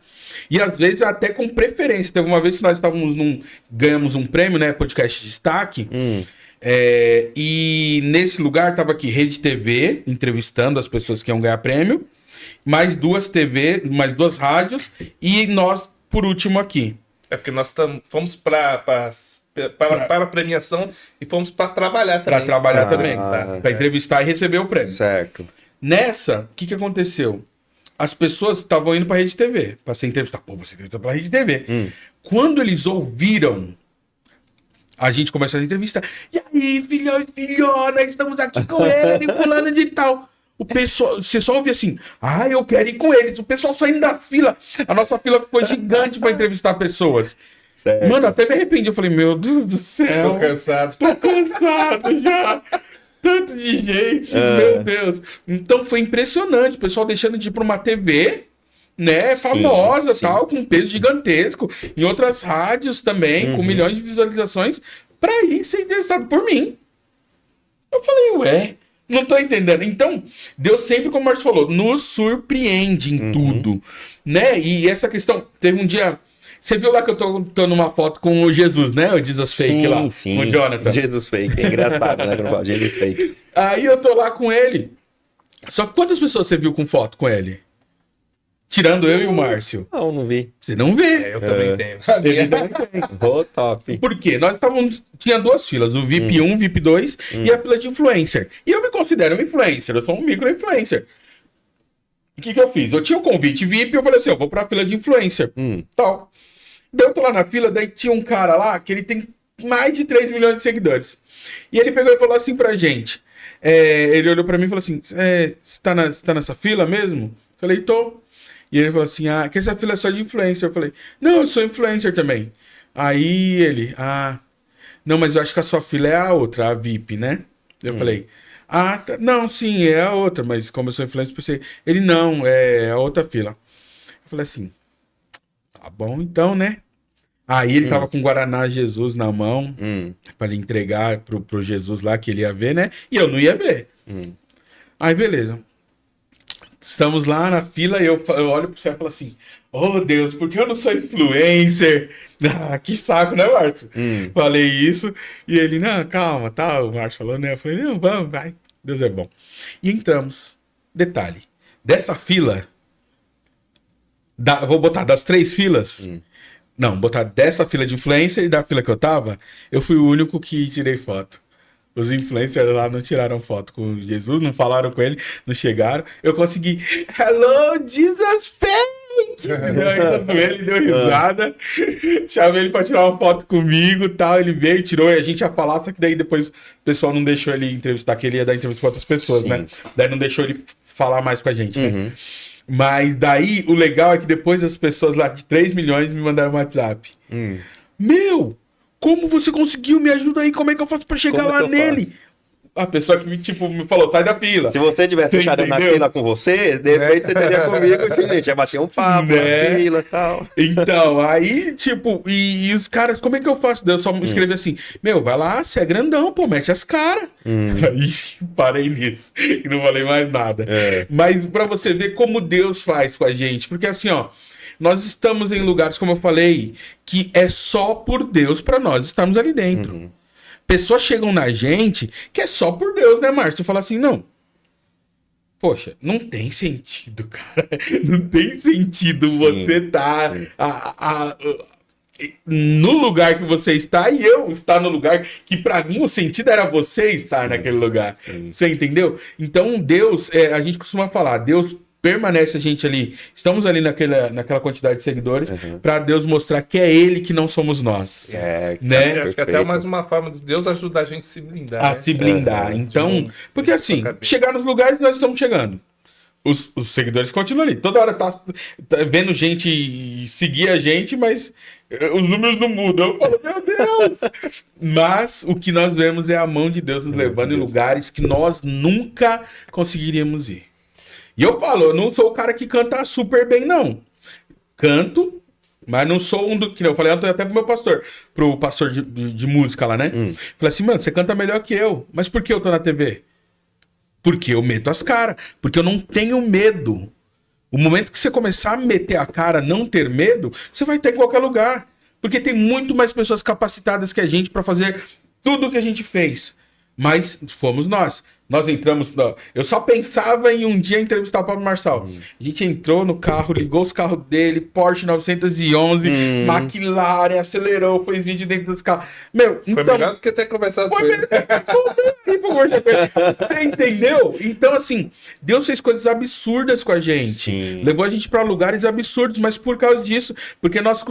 E às vezes até com preferência. Teve uma vez que nós ganhamos um prêmio, né? Podcast Destaque. E nesse lugar estava aqui Rede TV, entrevistando as pessoas que iam ganhar prêmio. Mais 2 TV, mais 2 rádios e nós, por último, aqui. Porque nós fomos para a premiação e fomos para trabalhar também. Para trabalhar também, para entrevistar e receber o prêmio. Certo. Nessa, o que aconteceu? As pessoas estavam indo para a Rede TV, para ser entrevistada. Pô, você entrevista para a Rede TV. Quando eles ouviram a gente começar a entrevista, e aí, filhão e filhona, estamos aqui com ele, fulano de tal. O pessoal, você só ouve assim, eu quero ir com eles. O pessoal saindo das filas. A nossa fila ficou gigante para entrevistar pessoas. Certo. Mano, até me arrependi. Eu falei, meu Deus do céu. Tô cansado já. Tanto de gente, meu Deus. Então foi impressionante. O pessoal deixando de ir para uma TV, né, famosa, tal, com peso gigantesco. Em outras rádios também, com milhões de visualizações, para ir ser entrevistado por mim. Eu falei, não tô entendendo. Então, Deus sempre, como o Márcio falou, nos surpreende em tudo, né? E essa questão, teve um dia... Você viu lá que eu tô numa foto com o Jesus, né? O Jesus Fake lá, com o Jonathan. Jesus Fake, é engraçado, né? Jesus Fake. Aí eu tô lá com ele. Só que quantas pessoas você viu com foto com ele? Tirando eu e o Márcio. Não vi. Você não vê. Eu também tenho. Ele também tem. Top. Por quê? Nós tinha 2 filas, o VIP 1, VIP 2 e a fila de influencer. E eu me considero um influencer, eu sou um micro-influencer. E o que eu fiz? Eu tinha um convite VIP e eu falei assim, eu vou pra fila de influencer. Tal. Daí eu tô lá na fila, daí tinha um cara lá que ele tem mais de 3 milhões de seguidores. E ele pegou e falou assim pra gente. Ele olhou pra mim e falou assim, você tá nessa fila mesmo? Eu falei, tô. E ele falou assim, que essa fila é só de influencer. Eu falei, não, eu sou influencer também. Aí ele, não, mas eu acho que a sua fila é a outra, a VIP, né? Eu falei, tá. Não, sim, é a outra, mas como eu sou influencer, pensei, ele não, é a outra fila. Eu falei assim, tá bom então, né? Aí ele tava com Guaraná Jesus na mão, pra ele entregar pro Jesus lá, que ele ia ver, né? E eu não ia ver. Aí, beleza. Estamos lá na fila e eu olho pro céu e falo assim, Deus, por que eu não sou influencer? Que saco, né, Márcio? Falei isso. E ele, não, calma, tá? O Márcio falou, né? Eu falei, não, vamos, vai. Deus é bom. E entramos. Detalhe. Dessa fila, vou botar das 3 filas. Não, botar dessa fila de influencer e da fila que eu tava, eu fui o único que tirei foto. Os influencers lá não tiraram foto com Jesus, não falaram com ele, não chegaram. Eu consegui, hello, Jesus Fake! Ele deu risada, chamei ele pra tirar uma foto comigo e tal. Ele veio, tirou e a gente ia falar, só que daí depois o pessoal não deixou ele entrevistar, que ele ia dar entrevista com outras pessoas, né? Daí não deixou ele falar mais com a gente, né? Mas daí o legal é que depois as pessoas lá de 3 milhões me mandaram um WhatsApp. Meu! Como você conseguiu? Me ajuda aí. Como é que eu faço pra chegar lá nele? A pessoa que me falou, sai da fila. Se você tivesse fechado na fila com você, de repente você teria comigo, gente. Ia bater um papo na fila e tal. Então, aí, e os caras, como é que eu faço? Eu só escrevi assim, vai lá, você é grandão, pô, mete as caras. Aí, parei nisso. E não falei mais nada. Mas pra você ver como Deus faz com a gente. Porque assim, nós estamos em lugares, como eu falei, que é só por Deus pra nós estarmos ali dentro. Pessoas chegam na gente que é só por Deus, né, Márcio? Você fala assim, não, Poxa, não tem sentido, cara. Não tem sentido você estar no lugar que você está e eu estar no lugar que pra mim o sentido era você estar naquele lugar. Você entendeu? Então Deus, a gente costuma falar, Deus permanece a gente ali, estamos ali naquela quantidade de seguidores pra Deus mostrar que é Ele que não somos nós. Certo. Né? Acho que até mais uma forma de Deus ajudar a gente a se blindar. A se blindar. Então, porque assim, chegar nos lugares nós estamos chegando. Os seguidores continuam ali. Toda hora tá vendo gente seguir a gente, mas os números não mudam. Eu falo, meu Deus! Mas o que nós vemos é a mão de Deus nos levando em lugares que nós nunca conseguiríamos ir. E eu falo, eu não sou o cara que canta super bem, não. Canto, mas não sou um do... Que eu falei até pro pastor de música lá, né? Falei assim, mano, você canta melhor que eu. Mas por que eu tô na TV? Porque eu meto as caras. Porque eu não tenho medo. O momento que você começar a meter a cara, não ter medo, você vai ter em qualquer lugar. Porque tem muito mais pessoas capacitadas que a gente para fazer tudo o que a gente fez. Mas fomos nós. Nós entramos... Eu só pensava em um dia entrevistar o Pablo Marçal. A gente entrou no carro, ligou os carros dele, Porsche 911, McLaren, acelerou, fez vídeo dentro dos carros. Meu, foi então... melhor do que ter conversado com ele. Você entendeu? Então, assim, Deus fez coisas absurdas com a gente. Sim. Levou a gente para lugares absurdos, mas por causa disso, porque nós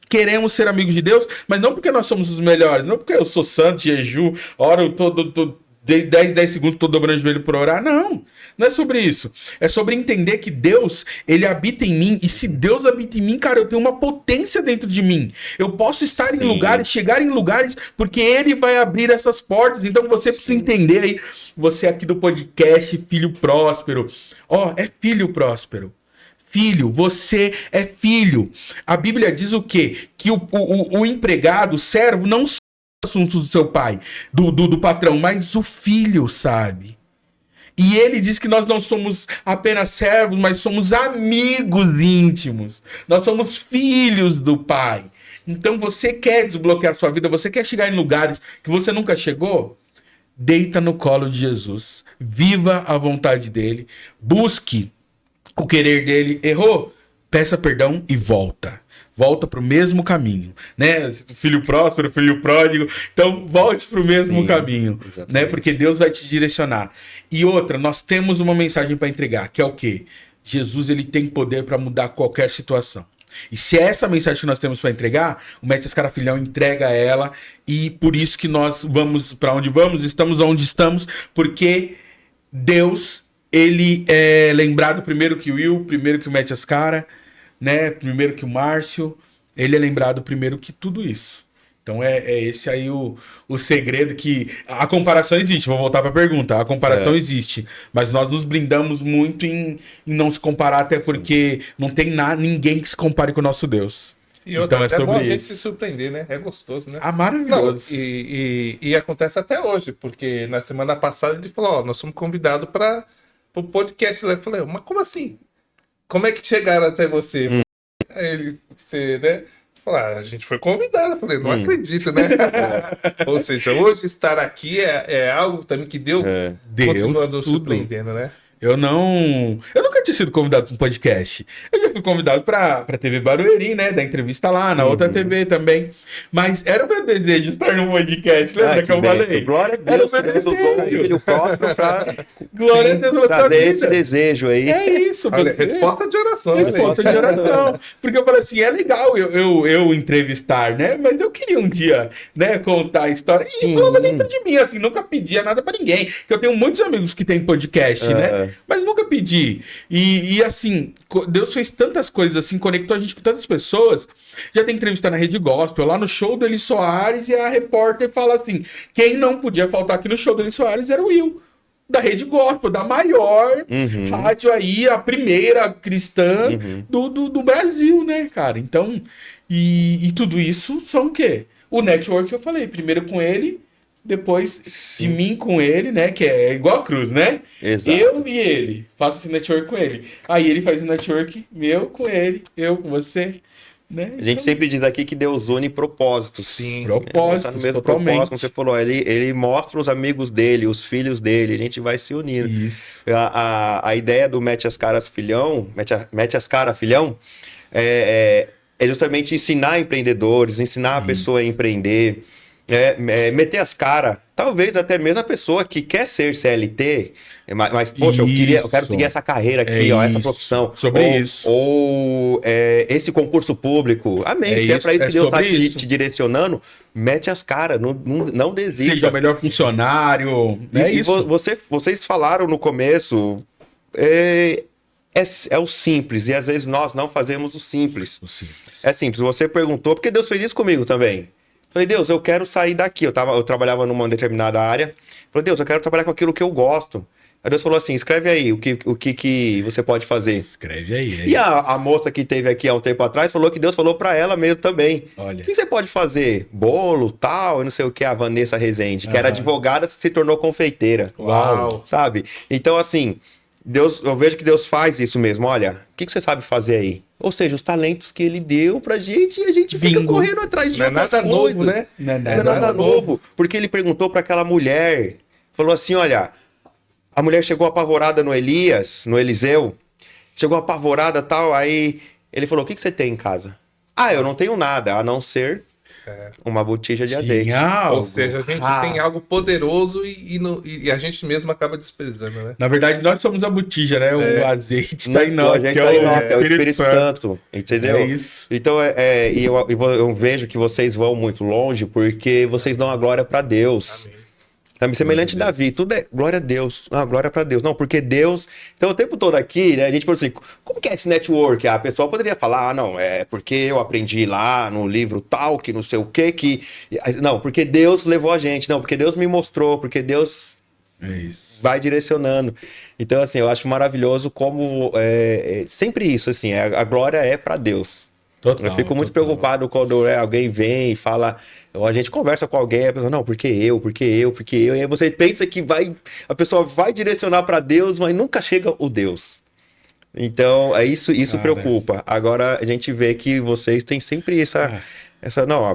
queremos ser amigos de Deus, mas não porque nós somos os melhores, não porque eu sou santo, jejum, oro, eu tô 10 segundos, tô dobrando o joelho por orar. Não é sobre isso. É sobre entender que Deus, ele habita em mim, e se Deus habita em mim, cara, eu tenho uma potência dentro de mim. Eu posso estar em lugares, chegar em lugares, porque ele vai abrir essas portas. Então você precisa entender aí, você aqui do podcast Filho Próspero, é filho próspero. Filho, você é filho. A Bíblia diz o quê? Que o empregado, o servo, não sabe o assunto do seu pai, do patrão, mas o filho sabe. E ele diz que nós não somos apenas servos, mas somos amigos íntimos. Nós somos filhos do pai. Então você quer desbloquear a sua vida, você quer chegar em lugares que você nunca chegou? Deita no colo de Jesus. Viva a vontade dele. Busque o querer dele. Errou? Peça perdão e volta. Volta para o mesmo caminho, né? Filho próspero, filho pródigo. Então, volte para o mesmo caminho, né? Porque Deus vai te direcionar. E outra, nós temos uma mensagem para entregar, que é o quê? Jesus, ele tem poder para mudar qualquer situação. E se é essa mensagem que nós temos para entregar, o Mestre Escarafilhão entrega ela, e por isso que nós vamos para onde vamos, estamos onde estamos, porque Deus, ele é lembrado primeiro que o Will, primeiro que o Mete as Cara, né? Primeiro que o Márcio, ele é lembrado primeiro que tudo isso. Então é esse aí o segredo, que a comparação existe. Vou voltar para a pergunta. A comparação existe, mas nós nos blindamos muito em não se comparar, até porque não tem ninguém que se compare com o nosso Deus. E outra, então é sobre bom a gente isso. se surpreender, né? É gostoso, né? Maravilhoso. Não, e acontece até hoje, porque na semana passada ele falou, nós somos convidados para o podcast. Eu falei, mas como assim? Como é que chegaram até você? Aí você, né? Falar, a gente foi convidado. Eu falei, não acredito, né? Ou seja, hoje estar aqui é algo também que Deus continua nos surpreendendo, né? Eu nunca tinha sido convidado para um podcast. Eu já fui convidado para TV Barueri, né? Da entrevista lá, na outra TV também. Mas era o meu desejo estar num podcast, lembra que eu falei? Glória a Deus, que Deus usou o filho próximo para Glória a Deus, trazer esse desejo aí. É isso. Olha, resposta de oração. Resposta de oração. Porque eu falei assim, é legal eu entrevistar, né? Mas eu queria um dia, né, contar a história. E falava dentro de mim, assim, nunca pedia nada para ninguém. Porque eu tenho muitos amigos que têm podcast, né? Mas nunca pedi. E assim, Deus fez tantas coisas assim, conectou a gente com tantas pessoas. Já tem entrevista na Rede Gospel, lá no show do Eli Soares, e a repórter fala assim, quem não podia faltar aqui no show do Eli Soares era o Will, da Rede Gospel, da maior rádio aí, a primeira cristã do Brasil, né, cara? Então, e tudo isso são o quê? O network que eu falei, primeiro com ele, depois de mim com ele, né? Que é igual a Cruz, né? Exato. Eu e ele. Faço esse network com ele. Aí ele faz o network meu com ele, eu com você. Né? A gente sempre diz aqui que Deus une propósitos. Sim. Propósitos, Tá no mesmo totalmente. propósito, como você falou. Ele mostra os amigos dele, os filhos dele, a gente vai se unindo. Isso. A ideia do Mete as Caras Filhão, Mete as Caras Filhão, é justamente ensinar empreendedores, ensinar a pessoa a empreender, meter as caras. Talvez até mesmo a pessoa que quer ser CLT, mas poxa, eu quero seguir essa carreira aqui, essa profissão. Sobre isso. Ou esse concurso público. Amém. Que é para isso que Deus está te direcionando. Mete as caras, não desista. Seja o melhor funcionário. Vocês falaram no começo, é o simples, e às vezes nós não fazemos o simples. É simples. Você perguntou, porque Deus fez isso comigo também. Falei, Deus, eu quero sair daqui. Eu trabalhava numa determinada área. Falei, Deus, eu quero trabalhar com aquilo que eu gosto. Aí Deus falou assim, escreve aí o que você pode fazer. Escreve aí. E a moça que teve aqui há um tempo atrás falou que Deus falou pra ela mesmo também. Olha. O que você pode fazer? Bolo, tal, não sei o que, a Vanessa Rezende, que era advogada, se tornou confeiteira. Uau! Sabe? Então, assim, eu vejo que Deus faz isso mesmo. Olha, o que você sabe fazer aí? Ou seja, os talentos que ele deu pra gente e a gente fica correndo atrás de outras coisas. Novo, né? Não é nada novo. Porque ele perguntou pra aquela mulher, falou assim, olha, a mulher chegou apavorada no Eliseu, chegou apavorada e tal, aí ele falou, o que você tem em casa? Eu não tenho nada, a não ser uma botija de azeite. Ou seja, a gente tem algo poderoso e a gente mesmo acaba desprezando, né? Na verdade, nós somos a botija, né? O azeite está em nós, que é o Espírito Santo, entendeu? É isso. Então, eu vejo que vocês vão muito longe porque vocês dão a glória para Deus. Amém. Sabe, semelhante a Davi, tudo é glória a Deus, glória para Deus. Não, porque Deus... Então, o tempo todo aqui, né, a gente falou assim, como que é esse network? A pessoa poderia falar, não, é porque eu aprendi lá no livro tal, que não sei o quê, que... Não, porque Deus levou a gente. Não, porque Deus me mostrou, porque Deus vai direcionando. Então, assim, eu acho maravilhoso como... sempre isso, assim, a glória é para Deus. Eu fico muito preocupado quando alguém vem e fala, a gente conversa com alguém, a pessoa, não, porque eu, e aí você pensa que a pessoa vai direcionar para Deus, mas nunca chega o Deus. Então, isso preocupa. Agora, a gente vê que vocês têm sempre essa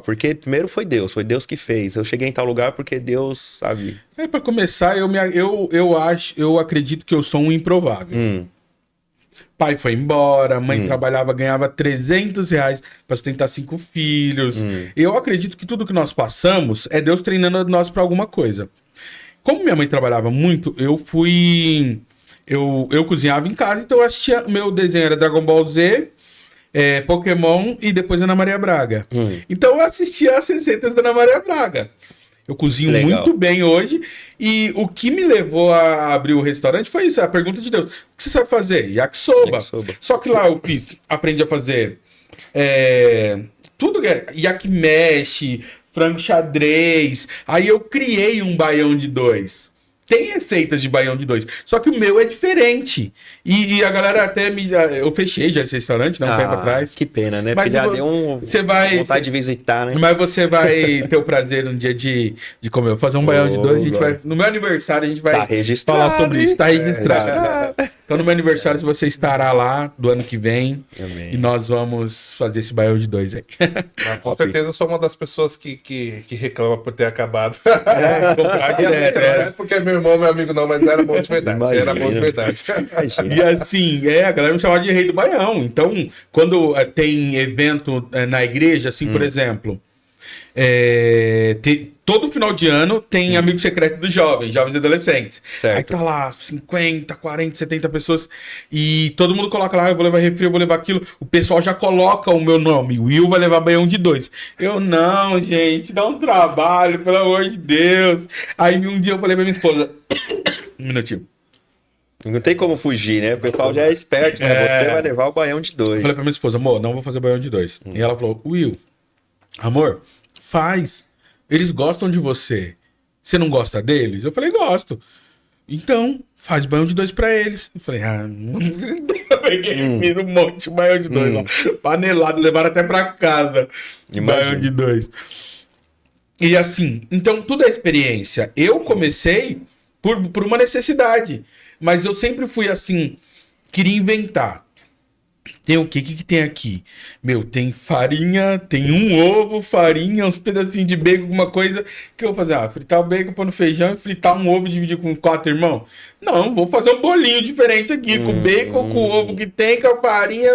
porque primeiro foi Deus que fez. Eu cheguei em tal lugar porque Deus, sabe? Para começar, eu acredito que eu sou um improvável. Pai foi embora, mãe trabalhava, ganhava R$300 para sustentar 5 filhos. Eu acredito que tudo que nós passamos é Deus treinando nós para alguma coisa. Como minha mãe trabalhava muito, eu cozinhava em casa, então eu assistia, meu desenho era Dragon Ball Z, Pokémon e depois Ana Maria Braga. Então eu assistia as receitas da Ana Maria Braga. Eu cozinho muito bem hoje. E o que me levou a abrir o restaurante foi isso, a pergunta de Deus. O que você sabe fazer? Yakisoba. Só que lá eu aprendi a fazer tudo, yakimeshi, frango xadrez. Aí eu criei um baião de 2. Tem receitas de baião de 2, só que o meu é diferente. E a galera até eu fechei já esse restaurante, não, um tempo atrás. Que pena, né? Porque já deu vontade de visitar, né? Mas você vai ter o prazer um dia de comer. Eu vou fazer um baião de 2, a gente vai. No meu aniversário, a gente vai falar sobre isso. Tá registrado. Então, no meu aniversário, se você estará lá do ano que vem, e nós vamos fazer esse baião de 2 aí. Mas, com certeza eu sou uma das pessoas que reclama por ter acabado. Porque meu irmão, meu amigo, não, mas era bom de verdade. Imagina. Era bom de verdade. E assim, a galera me chamava de rei do baião. Então, quando tem evento na igreja, assim, por exemplo, todo final de ano tem amigo secreto dos jovens e adolescentes. Certo. Aí tá lá 50, 40, 70 pessoas e todo mundo coloca lá, eu vou levar refri, eu vou levar aquilo. O pessoal já coloca o meu nome, Will vai levar baião de 2. Eu, não, gente, dá um trabalho, pelo amor de Deus. Aí um dia eu falei pra minha esposa, um minutinho. Não tem como fugir, né? O pessoal já é esperto, né? Você vai levar o baião de 2. Eu falei pra minha esposa, amor, não vou fazer baião de 2. E ela falou, Will, amor, faz. Eles gostam de você. Você não gosta deles? Eu falei, gosto. Então, faz baião de 2 pra eles. Eu falei, eu peguei, fiz um monte de baião de 2 lá. Panelado, levaram até pra casa. Baião de 2. E assim, então tudo é experiência. Eu comecei por uma necessidade. Mas eu sempre fui assim, queria inventar. Tem o quê? O que que tem aqui? Meu, tem farinha, tem um ovo, farinha, uns pedacinhos de bacon, alguma coisa. O que eu vou fazer? Ah, fritar o bacon, pôr no feijão e fritar um ovo e dividir com 4 irmãos? Não, vou fazer um bolinho diferente aqui, com bacon, com o ovo que tem, com a farinha.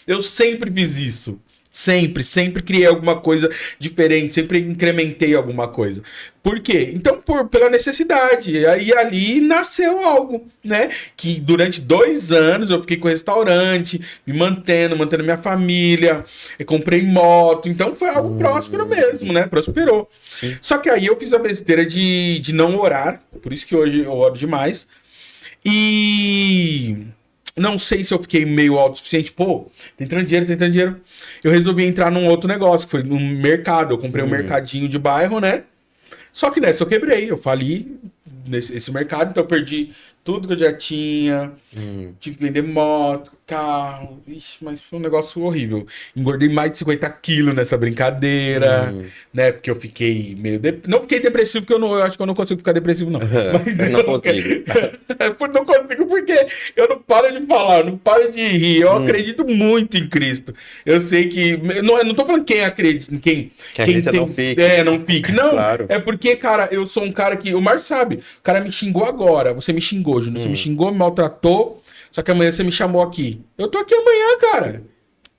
Eu sempre fiz isso. Sempre criei alguma coisa diferente, sempre incrementei alguma coisa. Por quê? Então, pela necessidade. E aí ali nasceu algo, né? Que durante 2 anos eu fiquei com restaurante, me mantendo minha família, eu comprei moto. Então foi algo próspero mesmo, né? Prosperou. Sim. Só que aí eu fiz a besteira de não orar, por isso que hoje eu oro demais. E não sei se eu fiquei meio autossuficiente. Pô, tá entrando dinheiro. Eu resolvi entrar num outro negócio, que foi no mercado. Eu comprei um mercadinho de bairro, né? Só que nessa eu quebrei, eu fali nesse mercado, então eu perdi tudo que eu já tinha. Tive que vender moto, carro. Ixi, mas foi um negócio horrível. Engordei mais de 50 quilos nessa brincadeira, né? Porque eu fiquei meio... Não fiquei depressivo, porque eu acho que eu não consigo ficar depressivo, não. Mas eu não consigo. Não consigo porque eu não paro de falar, eu não paro de rir. Eu acredito muito em Cristo. Eu sei que... Eu não tô falando quem acredita, quem acredita tem, não fique. não fique. Não, Claro. é porque, cara, eu sou um cara que... O Márcio sabe, o cara me xingou agora. Você me xingou, Júnior. Você me xingou, me maltratou. Só que amanhã você me chamou aqui. Eu tô aqui amanhã, cara.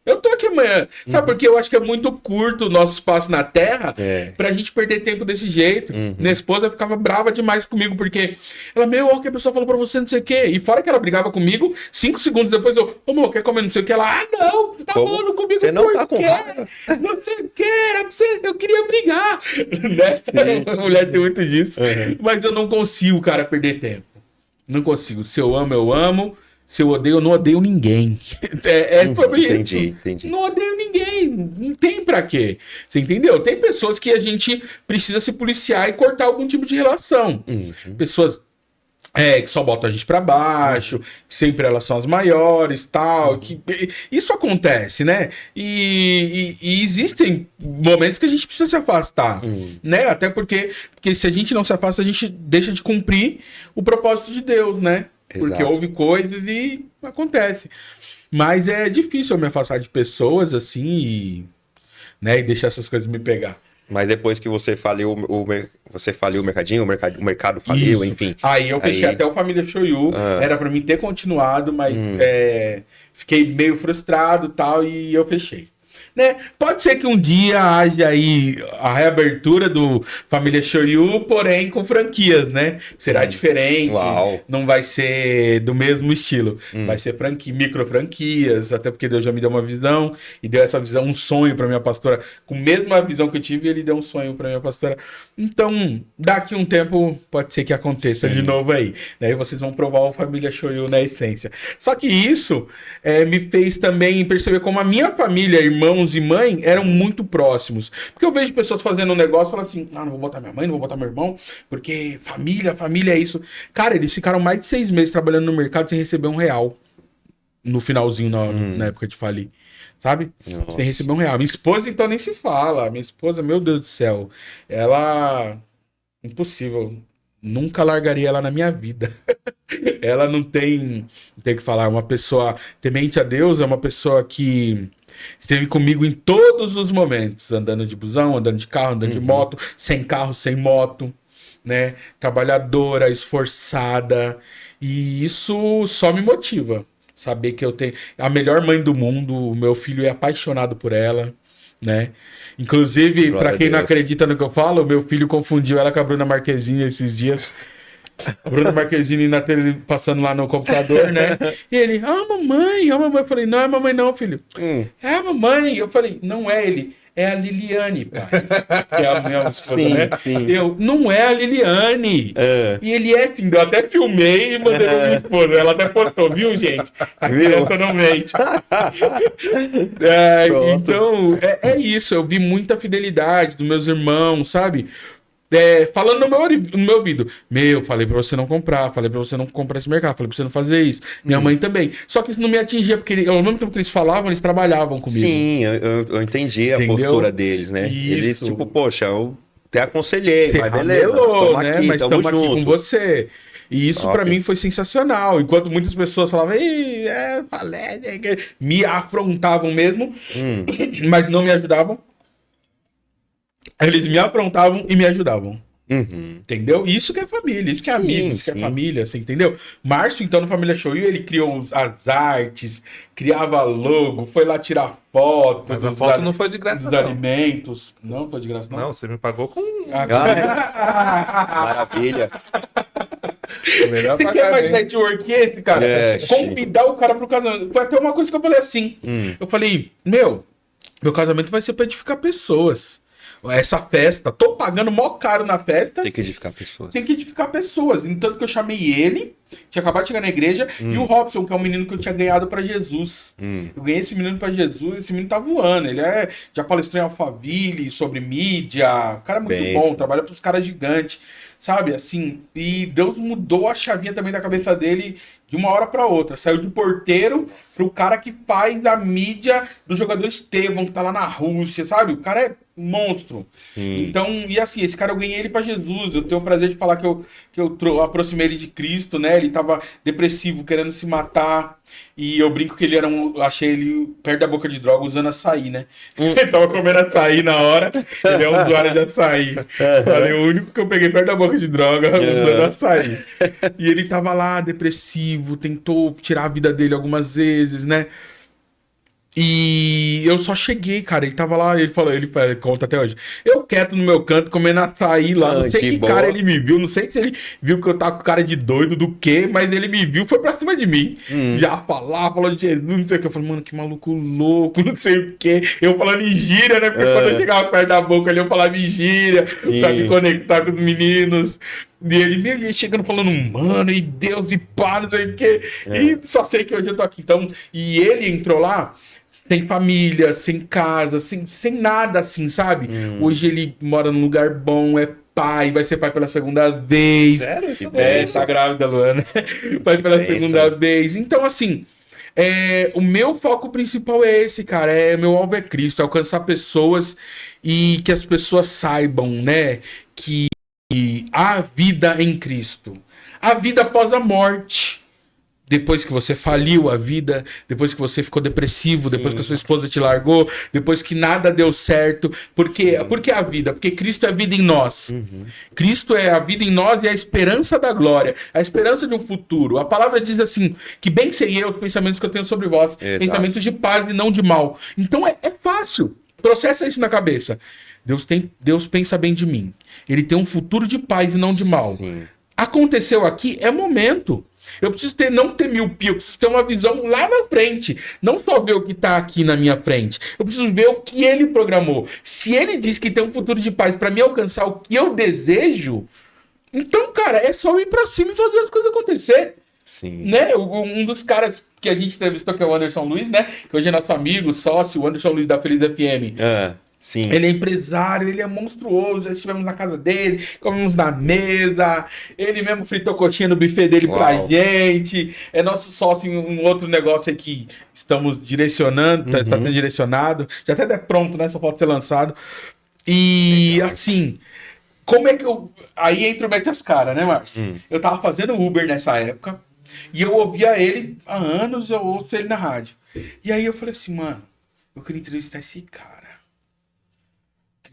Eu tô aqui amanhã. Sabe por quê? Eu acho que é muito curto o nosso espaço na Terra pra gente perder tempo desse jeito. Minha esposa ficava brava demais comigo, porque ela, ó, que a pessoa falou pra você não sei o quê. E fora que ela brigava comigo, 5 segundos depois eu, amor, quer comer não sei o que? Ela, não, você tá falando comigo você não por tá com quê? raiva. Não sei o que, era pra você, eu queria brigar. Né? A mulher tem muito disso. Mas eu não consigo, cara, perder tempo. Não consigo. Se eu amo, eu amo. Se eu odeio, eu não odeio ninguém. É sobre isso. Entendi. Não odeio ninguém. Não tem pra quê. Você entendeu? Tem pessoas que a gente precisa se policiar e cortar algum tipo de relação. Pessoas que só botam a gente pra baixo, que sempre elas são as maiores, tal. Isso acontece, né? E existem momentos que a gente precisa se afastar, né? Até porque se a gente não se afasta, a gente deixa de cumprir o propósito de Deus, né? Porque houve coisas e acontece. Mas é difícil eu me afastar de pessoas assim né, e deixar essas coisas me pegar. Mas depois que você faliu o mercadinho, o mercado faliu, enfim. Aí eu fechei até o Família Shoyu. Era pra mim ter continuado, mas fiquei meio frustrado e tal, e eu fechei. Né? Pode ser que um dia haja aí a reabertura do Família Shoyu, porém com franquias, né? Será diferente, não vai ser do mesmo estilo. Vai ser micro franquias, até porque Deus já me deu uma visão, e deu essa visão, um sonho pra minha pastora. Com a mesma visão que eu tive, ele deu um sonho pra minha pastora. Então, daqui um tempo, pode ser que aconteça de novo aí. Daí vocês vão provar o Família Shoyu na essência. Só que isso me fez também perceber como a minha família, irmãos e mãe, eram muito próximos. Porque eu vejo pessoas fazendo um negócio e falando assim, não vou botar minha mãe, não vou botar meu irmão, porque família é isso. Cara, eles ficaram mais de 6 meses trabalhando no mercado sem receber R$1 no finalzinho, na época de falir. Sabe? Sem receber R$1. Minha esposa, então, nem se fala. Minha esposa, meu Deus do céu, ela... Impossível. Nunca largaria ela na minha vida. Ela não tem que falar. Uma pessoa temente a Deus, é uma pessoa que esteve comigo em todos os momentos, andando de busão, andando de carro, andando de moto, sem carro, sem moto, né? Trabalhadora, esforçada, e isso só me motiva, saber que eu tenho a melhor mãe do mundo, o meu filho é apaixonado por ela, né? Inclusive, para quem não acredita no que eu falo, o meu filho confundiu ela com a Bruna Marquezine esses dias. A Bruna Marquezine na tele passando lá no computador, né? E ele, mamãe. Eu falei, não é mamãe não, filho. É a mamãe. Eu falei, não é ele. É a Liliane, pai. Que é a minha esposa, né? Sim. Eu, não é a Liliane. E ele sim, eu até filmei e mandei pra minha esposa. Ela até postou, viu, gente? A criança não mente. Então, é isso. Eu vi muita fidelidade dos meus irmãos, sabe? Falando no meu ouvido, falei pra você não comprar, falei pra você não comprar esse mercado, falei pra você não fazer isso. Minha mãe também. Só que isso não me atingia, porque ao mesmo tempo que eles falavam, eles trabalhavam comigo. Sim, eu entendi a postura deles, né? Isso. Eles, tipo, poxa, eu até aconselhei, mas beleza, né? Mas estamos aqui com você. E isso pra mim foi sensacional. Enquanto muitas pessoas falavam, me afrontavam mesmo, mas não me ajudavam. Eles me afrontavam e me ajudavam. Entendeu? Isso que é família, isso que é amigo, isso que é família, você entendeu? Márcio, então, no Família Show, ele criou as artes, criava logo, foi lá tirar fotos. Mas a foto não foi de graça, dos alimentos. Não foi de graça, não? Não, você me pagou com... Maravilha. Você quer mais network que esse, cara? Convidar o cara pro casamento. Foi até uma coisa que eu falei assim. Eu falei, meu casamento vai ser pra edificar pessoas. Essa festa, tô pagando mó caro na festa. Tem que edificar pessoas. Tem que edificar pessoas. Então que eu chamei ele, tinha acabado de chegar na igreja, e o Robson, que é um menino que eu tinha ganhado pra Jesus. Eu ganhei esse menino pra Jesus, esse menino tá voando. Ele já palestrou em Alphaville, sobre mídia. O cara é muito bom, trabalha pros caras gigantes, sabe? Assim, e Deus mudou a chavinha também da cabeça dele de uma hora pra outra. Saiu de porteiro pro cara que faz a mídia do jogador Estevão, que tá lá na Rússia, sabe? O cara é monstro. Sim. Então, e assim, esse cara eu ganhei ele pra Jesus. Eu tenho o prazer de falar que eu aproximei ele de Cristo, né? Ele tava depressivo, querendo se matar. E eu brinco que ele era achei ele perto da boca de droga usando açaí, né? Ele tava comendo açaí na hora. Ele é um usuário de açaí. Falei, o único que eu peguei perto da boca de droga usando açaí. E ele tava lá depressivo, tentou tirar a vida dele algumas vezes, né? E eu só cheguei, cara. Ele tava lá, ele conta até hoje. Eu quieto no meu canto, comendo açaí lá. Não sei que cara ele me viu. Não sei se ele viu que eu tava com cara de doido do quê, mas ele me viu, foi pra cima de mim. Já falou de Jesus, não sei o que. Eu falei, mano, que maluco louco, não sei o que. Eu falando em gíria, né? Porque quando eu chegava perto da boca ali, eu falava em gíria pra me conectar com os meninos. E ele chegando falando, mano, e Deus, e pá, não sei o quê. E só sei que hoje eu tô aqui. Então, e ele entrou lá sem família, sem casa, sem nada assim, sabe? Hoje ele mora num lugar bom, é pai, vai ser pai pela segunda vez. Sério? Tá grávida, Luana. Pai pela segunda vez. Então, assim, o meu foco principal é esse, cara. Meu alvo é Cristo, alcançar pessoas e que as pessoas saibam, né, que há vida em Cristo. A vida após a morte. Depois que você faliu a vida, depois que você ficou depressivo, depois que a sua esposa te largou, depois que nada deu certo. Por quê? Por que a vida? Porque Cristo é a vida em nós. Cristo é a vida em nós e a esperança da glória, a esperança de um futuro. A palavra diz assim, que bem sei eu os pensamentos que eu tenho sobre vós, pensamentos de paz e não de mal. Então é fácil, processa isso na cabeça. Deus pensa bem de mim. Ele tem um futuro de paz e não de mal. Aconteceu aqui, é momento. Eu preciso não ter miopia, eu preciso ter uma visão lá na frente. Não só ver o que está aqui na minha frente. Eu preciso ver o que ele programou. Se ele diz que tem um futuro de paz para me alcançar o que eu desejo, então, cara, é só eu ir para cima e fazer as coisas acontecer. Sim. Né? Um dos caras que a gente entrevistou, que é o Anderson Luiz, né? Que hoje é nosso amigo, sócio, o Anderson Luiz da Feliz FM. Sim. Ele é empresário, ele é monstruoso. Já estivemos na casa dele, comemos na mesa. Ele mesmo fritou coxinha no buffet dele pra gente. É nosso sócio em um outro negócio aí que estamos direcionando, tá sendo direcionado. Já até pronto, né? Só pode ser lançado. E legal. Assim, como é que eu. Aí entra o Mete as Caras, né, Márcio? Eu tava fazendo Uber nessa época e eu ouvia ele há anos, eu ouço ele na rádio. E aí eu falei assim, mano, eu queria entrevistar esse cara. O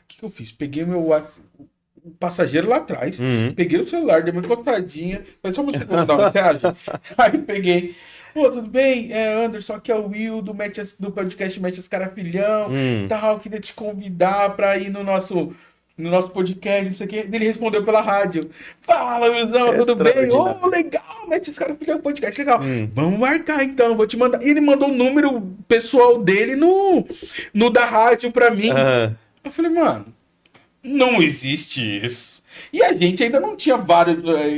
que eu fiz? Peguei o passageiro lá atrás, peguei o celular, dei uma encostadinha, falei, só um minuto, vou dar uma mensagem. Aí peguei, tudo bem? Anderson, aqui é o Will do podcast Mete as Caras Filhão, tal, queria te convidar pra ir no nosso podcast, isso aqui. Ele respondeu pela rádio. Fala, Wilson, tudo bem? Legal, Mete as Caras Filhão, podcast legal. Vamos marcar então, vou te mandar. E ele mandou o número pessoal dele no da rádio pra mim. Eu falei, mano, não existe isso. E a gente ainda não tinha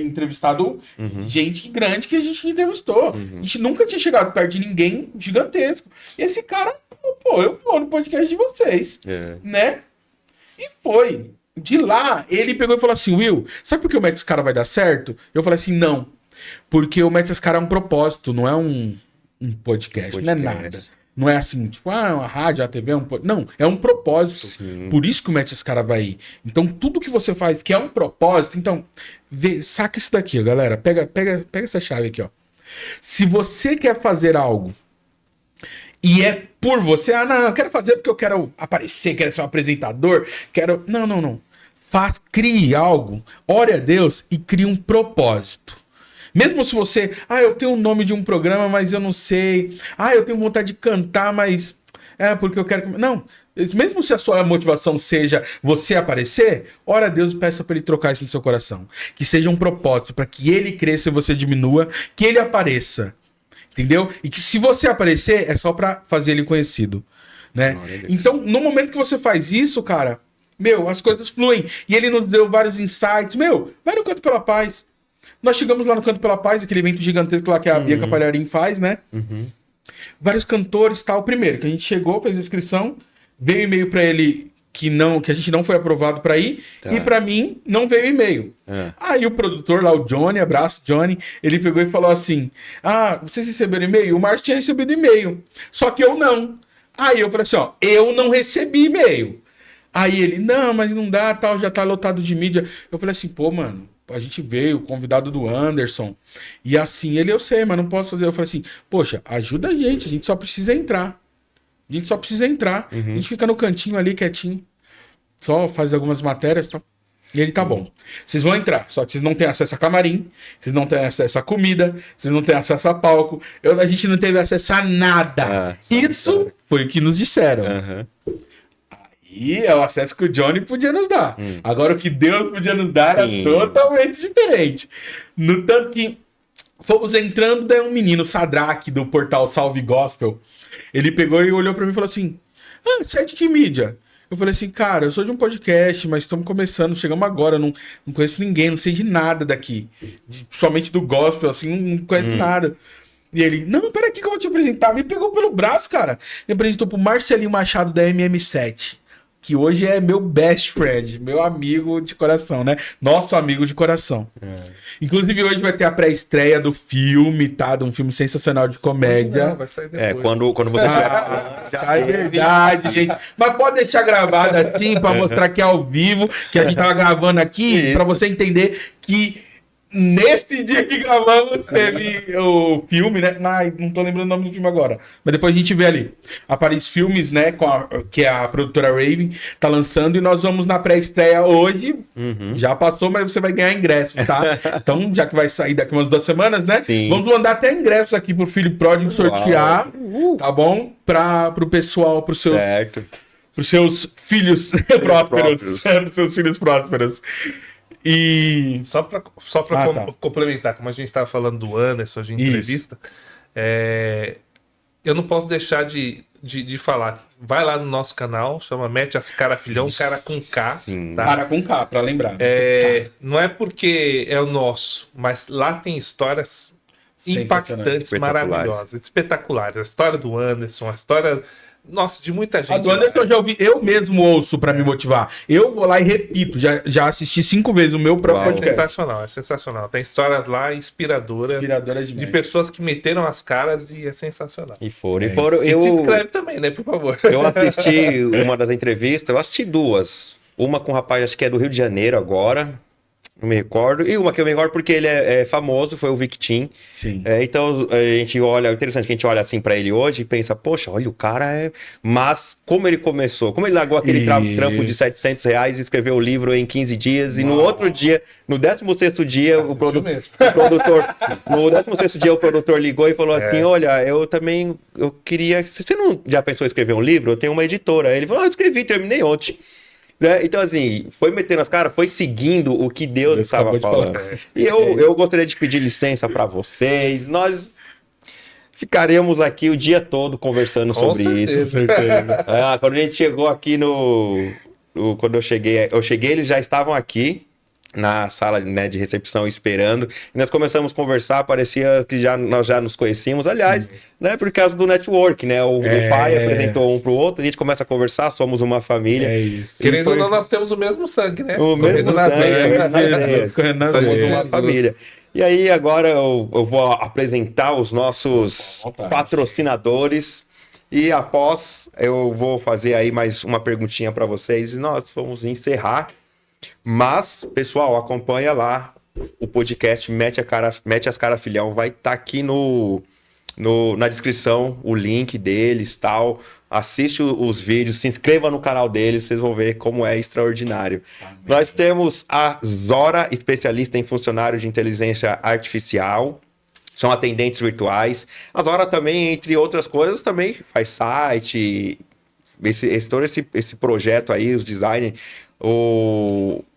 entrevistado gente grande que a gente entrevistou. A gente nunca tinha chegado perto de ninguém gigantesco. E esse cara, eu vou no podcast de vocês, né? E foi. De lá, ele pegou e falou assim, Will, sabe por que o Mete as Caras vai dar certo? Eu falei assim, não. Porque o Mete as Caras é um propósito, não é um podcast, não é nada. Não é assim, tipo, uma rádio, a TV é um... Não, é um propósito. Sim. Por isso que o Mete as Caras vai ir. Então, tudo que você faz que é um propósito... Então, saca isso daqui, ó, galera. Pega essa chave aqui, ó. Se você quer fazer algo e é por você, não, eu quero fazer porque eu quero aparecer, quero ser um apresentador, quero... Não. Crie algo, ore a Deus e crie um propósito. Mesmo se você, eu tenho o nome de um programa, mas eu não sei. Eu tenho vontade de cantar, mas é porque eu quero... Não, mesmo se a sua motivação seja você aparecer, ora a Deus e peça para ele trocar isso no seu coração. Que seja um propósito, para que ele cresça e você diminua, que ele apareça. Entendeu? E que se você aparecer, é só para fazer ele conhecido. Né? Então, no momento que você faz isso, cara, as coisas fluem. E ele nos deu vários insights. Vai no Canto pela Paz. Nós chegamos lá no Canto pela Paz, aquele evento gigantesco lá que a Bianca Palharim faz, né? Vários cantores e tal. Primeiro, que a gente chegou, fez a inscrição, veio e-mail pra ele que a gente não foi aprovado pra ir, e pra mim não veio e-mail. Aí o produtor lá, o Johnny, abraço, Johnny, ele pegou e falou assim, vocês receberam e-mail? O Márcio tinha recebido e-mail, só que eu não. Aí eu falei assim, eu não recebi e-mail. Aí ele, não, mas não dá, tal, já tá lotado de mídia. Eu falei assim, mano, a gente veio, convidado do Anderson, e assim, eu sei, mas não posso fazer. Eu falei assim, poxa, ajuda a gente só precisa entrar. A gente fica no cantinho ali, quietinho, só faz algumas matérias e tal. E ele, tá bom. Vocês vão entrar, só que vocês não têm acesso a camarim, vocês não têm acesso a comida, vocês não têm acesso a palco. A gente não teve acesso a nada. Isso foi o que nos disseram. E é o acesso que o Johnny podia nos dar. Agora, o que Deus podia nos dar era totalmente diferente. No tanto que fomos entrando, daí um menino, Sadraque, do portal Salve Gospel, ele pegou e olhou pra mim e falou assim, você é de que mídia? Eu falei assim, cara, eu sou de um podcast, mas estamos começando, chegamos agora, não conheço ninguém, não sei de nada daqui. Somente do gospel, assim, não conheço nada. E ele, não, peraí que eu vou te apresentar. Me pegou pelo braço, cara. Me apresentou pro Marcelinho Machado da MM7. Que hoje é meu best friend, meu amigo de coração, né? Nosso amigo de coração. Inclusive, hoje vai ter a pré-estreia do filme, tá? De um filme sensacional de comédia. Vai sair depois. Quando você... é verdade, gente. Mas pode deixar gravado assim, pra mostrar que é ao vivo, que a gente tava gravando aqui, pra você entender que... Neste dia que gravamos, teve o filme, né? Não tô lembrando o nome do filme agora. Mas depois a gente vê ali. A Paris Filmes, né? Que é a produtora Raven, tá lançando. E nós vamos na pré-estreia hoje. Já passou, mas você vai ganhar ingressos, tá? Então, já que vai sair daqui umas 2 semanas, né? Sim. Vamos mandar até ingressos aqui pro Filho Pródigo sortear. Tá bom? Pro pessoal, pros seus filhos prósperos. Pros seus filhos prósperos. E só para complementar, como a gente estava falando do Anderson de entrevista, eu não posso deixar de falar. Vai lá no nosso canal, chama Mete as Cara Filhão, cara com K. Sim. Tá? Cara com K, para lembrar. Não é porque é o nosso, mas lá tem histórias impactantes, maravilhosas, espetaculares. A história do Anderson, a história... Nossa, de muita gente. A do Anderson eu já ouvi, eu mesmo ouço pra me motivar. Eu vou lá e repito, já assisti 5 vezes o meu próprio podcast. É sensacional. Tem histórias lá inspiradoras de pessoas que meteram as caras e é sensacional. E foram. E se inscreve também, né, por favor. Eu assisti uma das entrevistas, eu assisti 2. Uma com um rapaz, acho que é do Rio de Janeiro agora. Não me recordo. E uma que eu me recordo porque ele é famoso, foi o Victim. Sim. Então a gente olha, é interessante que a gente olha assim pra ele hoje e pensa, poxa, olha, o cara é... Mas como ele começou, como ele largou aquele trampo de R$700 e escreveu o livro em 15 dias, e no outro dia, no 16º dia, o produtor... No 16º dia o produtor ligou e falou assim, olha, eu queria... Você não já pensou em escrever um livro? Eu tenho uma editora. Aí ele falou, eu escrevi, terminei ontem. Então, assim, foi metendo as caras, foi seguindo o que Deus estava falando. E eu gostaria de pedir licença para vocês. Nós ficaremos aqui o dia todo conversando sobre isso. Com certeza. Quando a gente chegou aqui quando eu cheguei, eles já estavam aqui na sala, né, de recepção esperando, e nós começamos a conversar, parecia que nós já nos conhecíamos, aliás, né, por causa do network, né, o pai apresentou um pro outro, a gente começa a conversar, somos uma família. É isso. Querendo ou não, nós temos o mesmo sangue, né? O mesmo sangue, somos uma família. E aí agora eu vou apresentar os nossos patrocinadores, e após eu vou fazer aí mais uma perguntinha para vocês, e nós vamos encerrar. Mas, pessoal, acompanha lá o podcast Mete as Cara Filhão vai estar aqui na descrição, o link deles e tal. Assiste os vídeos, se inscreva no canal deles, vocês vão ver como é extraordinário. Nós temos a Zora, especialista em funcionário de inteligência artificial. São atendentes virtuais. A Zora também, entre outras coisas, também faz site, todo esse projeto aí, os designers,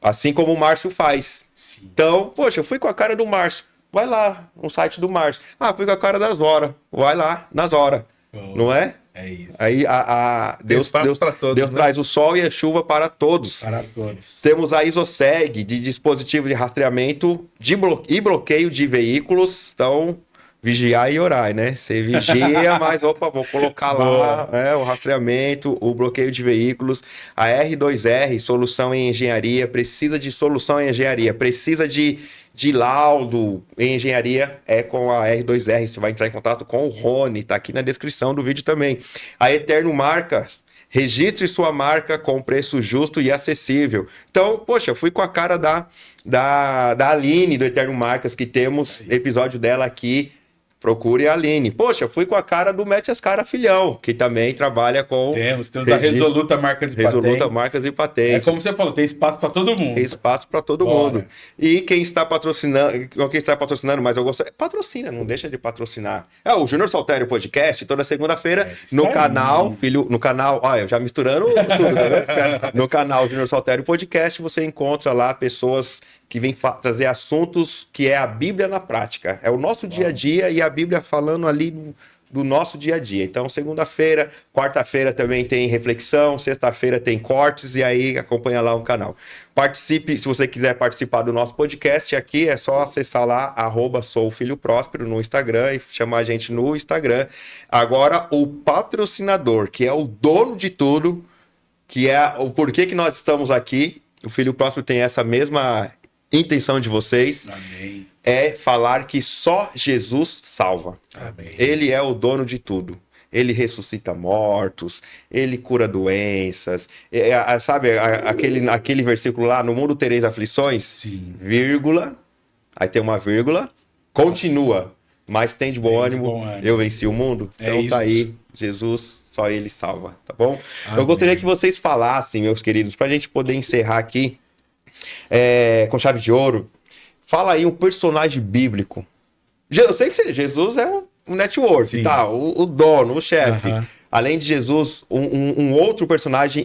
assim como o Márcio faz. Sim. Então, poxa, eu fui com a cara do Márcio. Vai lá no site do Márcio. Ah, fui com a cara da Zora. Vai lá na Zora. Não é? É isso. Aí Deus traz o sol e a chuva para todos. Para todos. Temos a Isoseg, de dispositivo de rastreamento e bloqueio de veículos. Então, vigiar e orar, né? Você vigia, mas vou colocar lá o rastreamento, o bloqueio de veículos. A R2R, solução em engenharia, precisa de solução em engenharia, precisa de laudo em engenharia, é com a R2R. Você vai entrar em contato com o Rony, tá aqui na descrição do vídeo também. A Eterno Marcas, registre sua marca com preço justo e acessível. Então, poxa, fui com a cara da Aline, do Eterno Marcas, que temos episódio dela aqui. Procure a Aline. Poxa, fui com a cara do Mete as Cara Filhão, que também trabalha com... Temos a Resoluta Marcas e Patentes. Resoluta Marcas e Patentes. É como você falou, tem espaço para todo mundo. Tem espaço para todo mundo. E quem está patrocinando, mas eu gosto... Patrocina, não deixa de patrocinar. É o Júnior Saltério Podcast, toda segunda-feira, no canal, olha, já misturando tudo, né? No canal Júnior Saltério Podcast, você encontra lá pessoas que vem trazer assuntos que é a Bíblia na prática. É o nosso dia a dia e a Bíblia falando ali do nosso dia a dia. Então, segunda-feira, quarta-feira também tem reflexão, sexta-feira tem cortes, e aí acompanha lá o canal. Participe, se você quiser participar do nosso podcast aqui, é só acessar lá, @soufilhopróspero no Instagram e chamar a gente no Instagram. Agora, o patrocinador, que é o dono de tudo, que é o porquê que nós estamos aqui, o Filho Próspero tem essa mesma intenção de vocês. Amém. É falar que só Jesus salva. Amém. Ele é o dono de tudo. Ele ressuscita mortos, ele cura doenças. Sabe aquele versículo lá, no mundo tereis aflições? Sim. Vírgula, aí tem uma vírgula, continua, mas tem de bom ânimo, eu venci o mundo. Então tá aí, Jesus, só ele salva, tá bom? Amém. Eu gostaria que vocês falassem, meus queridos, pra gente poder encerrar aqui, com chave de ouro. Fala aí um personagem bíblico. Eu sei que Jesus é um network, tá? O dono, o chefe. Além de Jesus, um outro personagem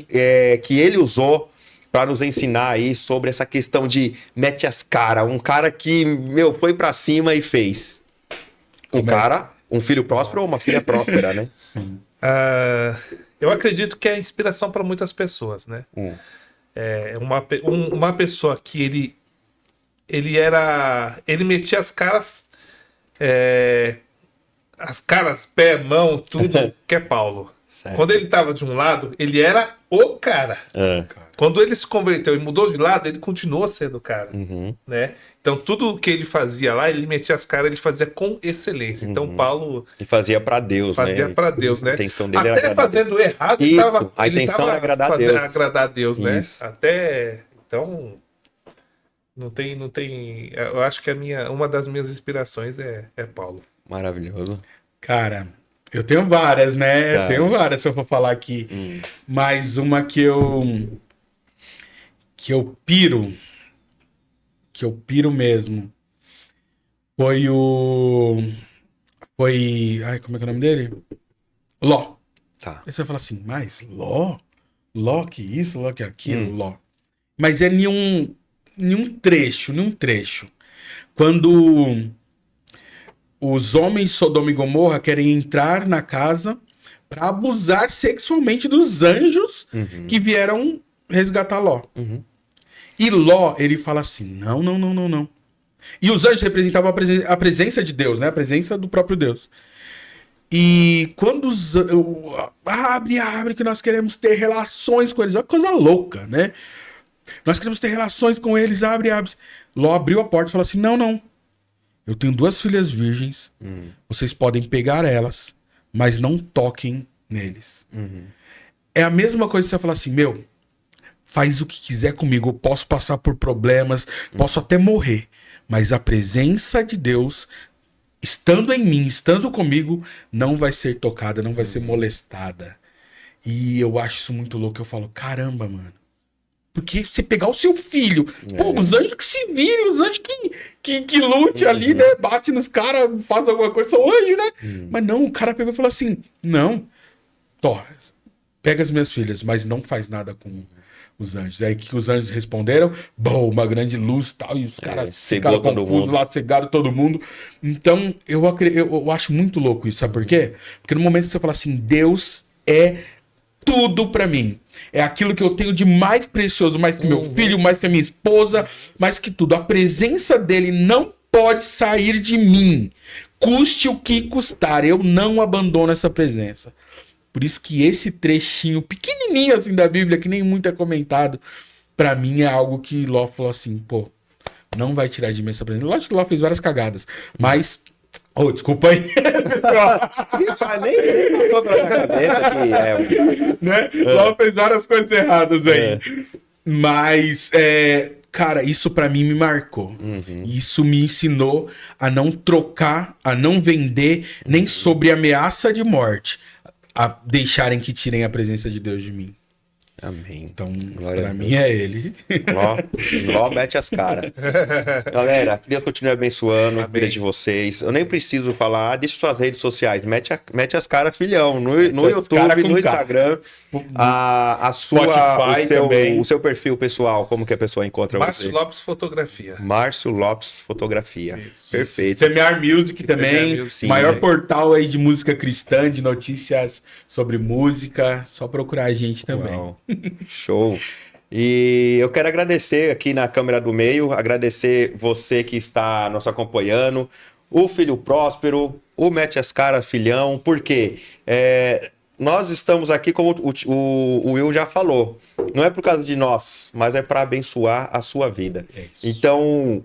que ele usou para nos ensinar aí sobre essa questão de mete as caras. Um cara que, foi pra cima e fez. Um filho próspero ou uma filha próspera, né? Sim. Eu acredito que é inspiração para muitas pessoas, né? Uma pessoa que ele metia as caras, pé, mão, tudo, que é Paulo. Certo. Quando ele tava de um lado, ele era o cara. Quando ele se converteu e mudou de lado, ele continuou sendo o cara. Né? Então, tudo que ele fazia lá, ele metia as caras, ele fazia com excelência. Então, Paulo... E fazia para Deus, né? Fazia para Deus, né? A intenção dele até era fazendo errado, a intenção era agradar a Deus. Agradar a Deus, né? Isso. Até... Então... Não tem... Eu acho que uma das minhas inspirações é Paulo. Maravilhoso. Cara, eu tenho várias, né? Eu tenho várias, se eu for falar aqui. Mas uma que eu piro mesmo, foi ai, como é que é o nome dele? Ló. Tá. Aí você fala assim, mas Ló? Ló que isso, Ló que aquilo, Ló. Mas é nenhum trecho. Quando os homens de Sodoma e Gomorra querem entrar na casa para abusar sexualmente dos anjos que vieram resgatar Ló. E Ló, ele fala assim, não. E os anjos representavam a presença de Deus, né? A presença do próprio Deus. E quando abre que nós queremos ter relações com eles. Olha que coisa louca, né? Nós queremos ter relações com eles, abre. Ló abriu a porta e falou assim, não. Eu tenho 2 filhas virgens, vocês podem pegar elas, mas não toquem neles. É a mesma coisa que você falar assim, faz o que quiser comigo, eu posso passar por problemas, posso até morrer, Mas a presença de Deus, estando em mim, estando comigo, não vai ser tocada, não vai ser molestada. E eu acho isso muito louco. Eu falo, caramba, mano. Porque você pegar o seu filho, pô, os anjos que se virem, os anjos que lute ali, né? Bate nos caras, faz alguma coisa, são anjos, né? Mas não, o cara pegou e falou assim, não, pega as minhas filhas, mas não faz nada com os anjos. Aí que os anjos responderam, bom, uma grande luz e tal, e os caras ficaram confusos lá, cegaram todo mundo. Então, eu acho muito louco isso, sabe por quê? Porque no momento que você fala assim, Deus é tudo pra mim. É aquilo que eu tenho de mais precioso, mais que meu filho, mais que a minha esposa, mais que tudo. A presença dele não pode sair de mim. Custe o que custar, eu não abandono essa presença. Por isso que esse trechinho pequenininho assim da Bíblia, que nem muito é comentado, pra mim é algo que Ló falou assim, pô, não vai tirar de mim essa presença. Lógico que Ló fez várias cagadas, mas... Oh, desculpa aí. Nem passou pela minha cabeça que né? Ló fez várias coisas erradas aí. Mas, cara, isso pra mim me marcou. Isso me ensinou a não trocar, a não vender, nem sobre ameaça de morte, a deixarem que tirem a presença de Deus de mim. Amém. Então, Glória pra a mim Deus. é ele. Ló mete as caras. Galera, que Deus continue abençoando a vida de vocês. Eu nem preciso falar, deixa suas redes sociais. Mete as caras, filhão. No YouTube, no Instagram. O seu perfil pessoal, como que a pessoa encontra Márcio você? Lopes Fotografia. Márcio Lopes Fotografia. Isso. Perfeito. Semear Music também, Semear Music, maior sim. portal aí de música cristã, de notícias sobre música, só procurar a gente também. Uau. Show. E eu quero agradecer aqui na câmera do meio, agradecer você que está nos acompanhando, o Filho Próspero, o Mete as Caras Filhão, porque nós estamos aqui, como o Will já falou, não é por causa de nós, mas é para abençoar a sua vida. Então,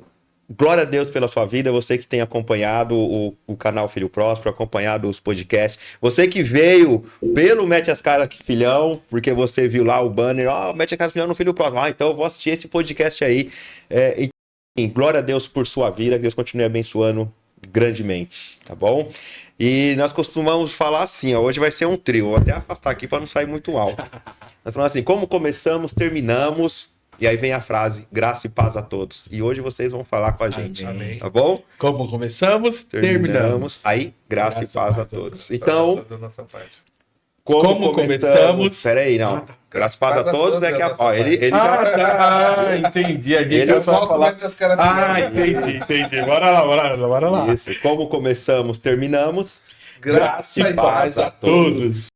glória a Deus pela sua vida, você que tem acompanhado o canal Filho Próspero, acompanhado os podcasts, você que veio pelo Mete as Caras Filhão, porque você viu lá o banner, Mete as Caras Filhão no Filho Próspero, então eu vou assistir esse podcast aí. Enfim, glória a Deus por sua vida, que Deus continue abençoando grandemente, tá bom? E nós costumamos falar assim, hoje vai ser um trio, vou até afastar aqui para não sair muito alto. Nós falamos assim, como começamos, terminamos. E aí vem a frase, graça e paz a todos. E hoje vocês vão falar com a gente. Amém. Tá bom? Como começamos, terminamos. Aí, graça e paz a todos. Então, como começamos... Peraí, não. Graça e paz a todos é que a... Ó, ele já... Entendi. Ele só falar... entendi. entendi. Bora lá. Isso. Como começamos, terminamos. Graça e paz a todos.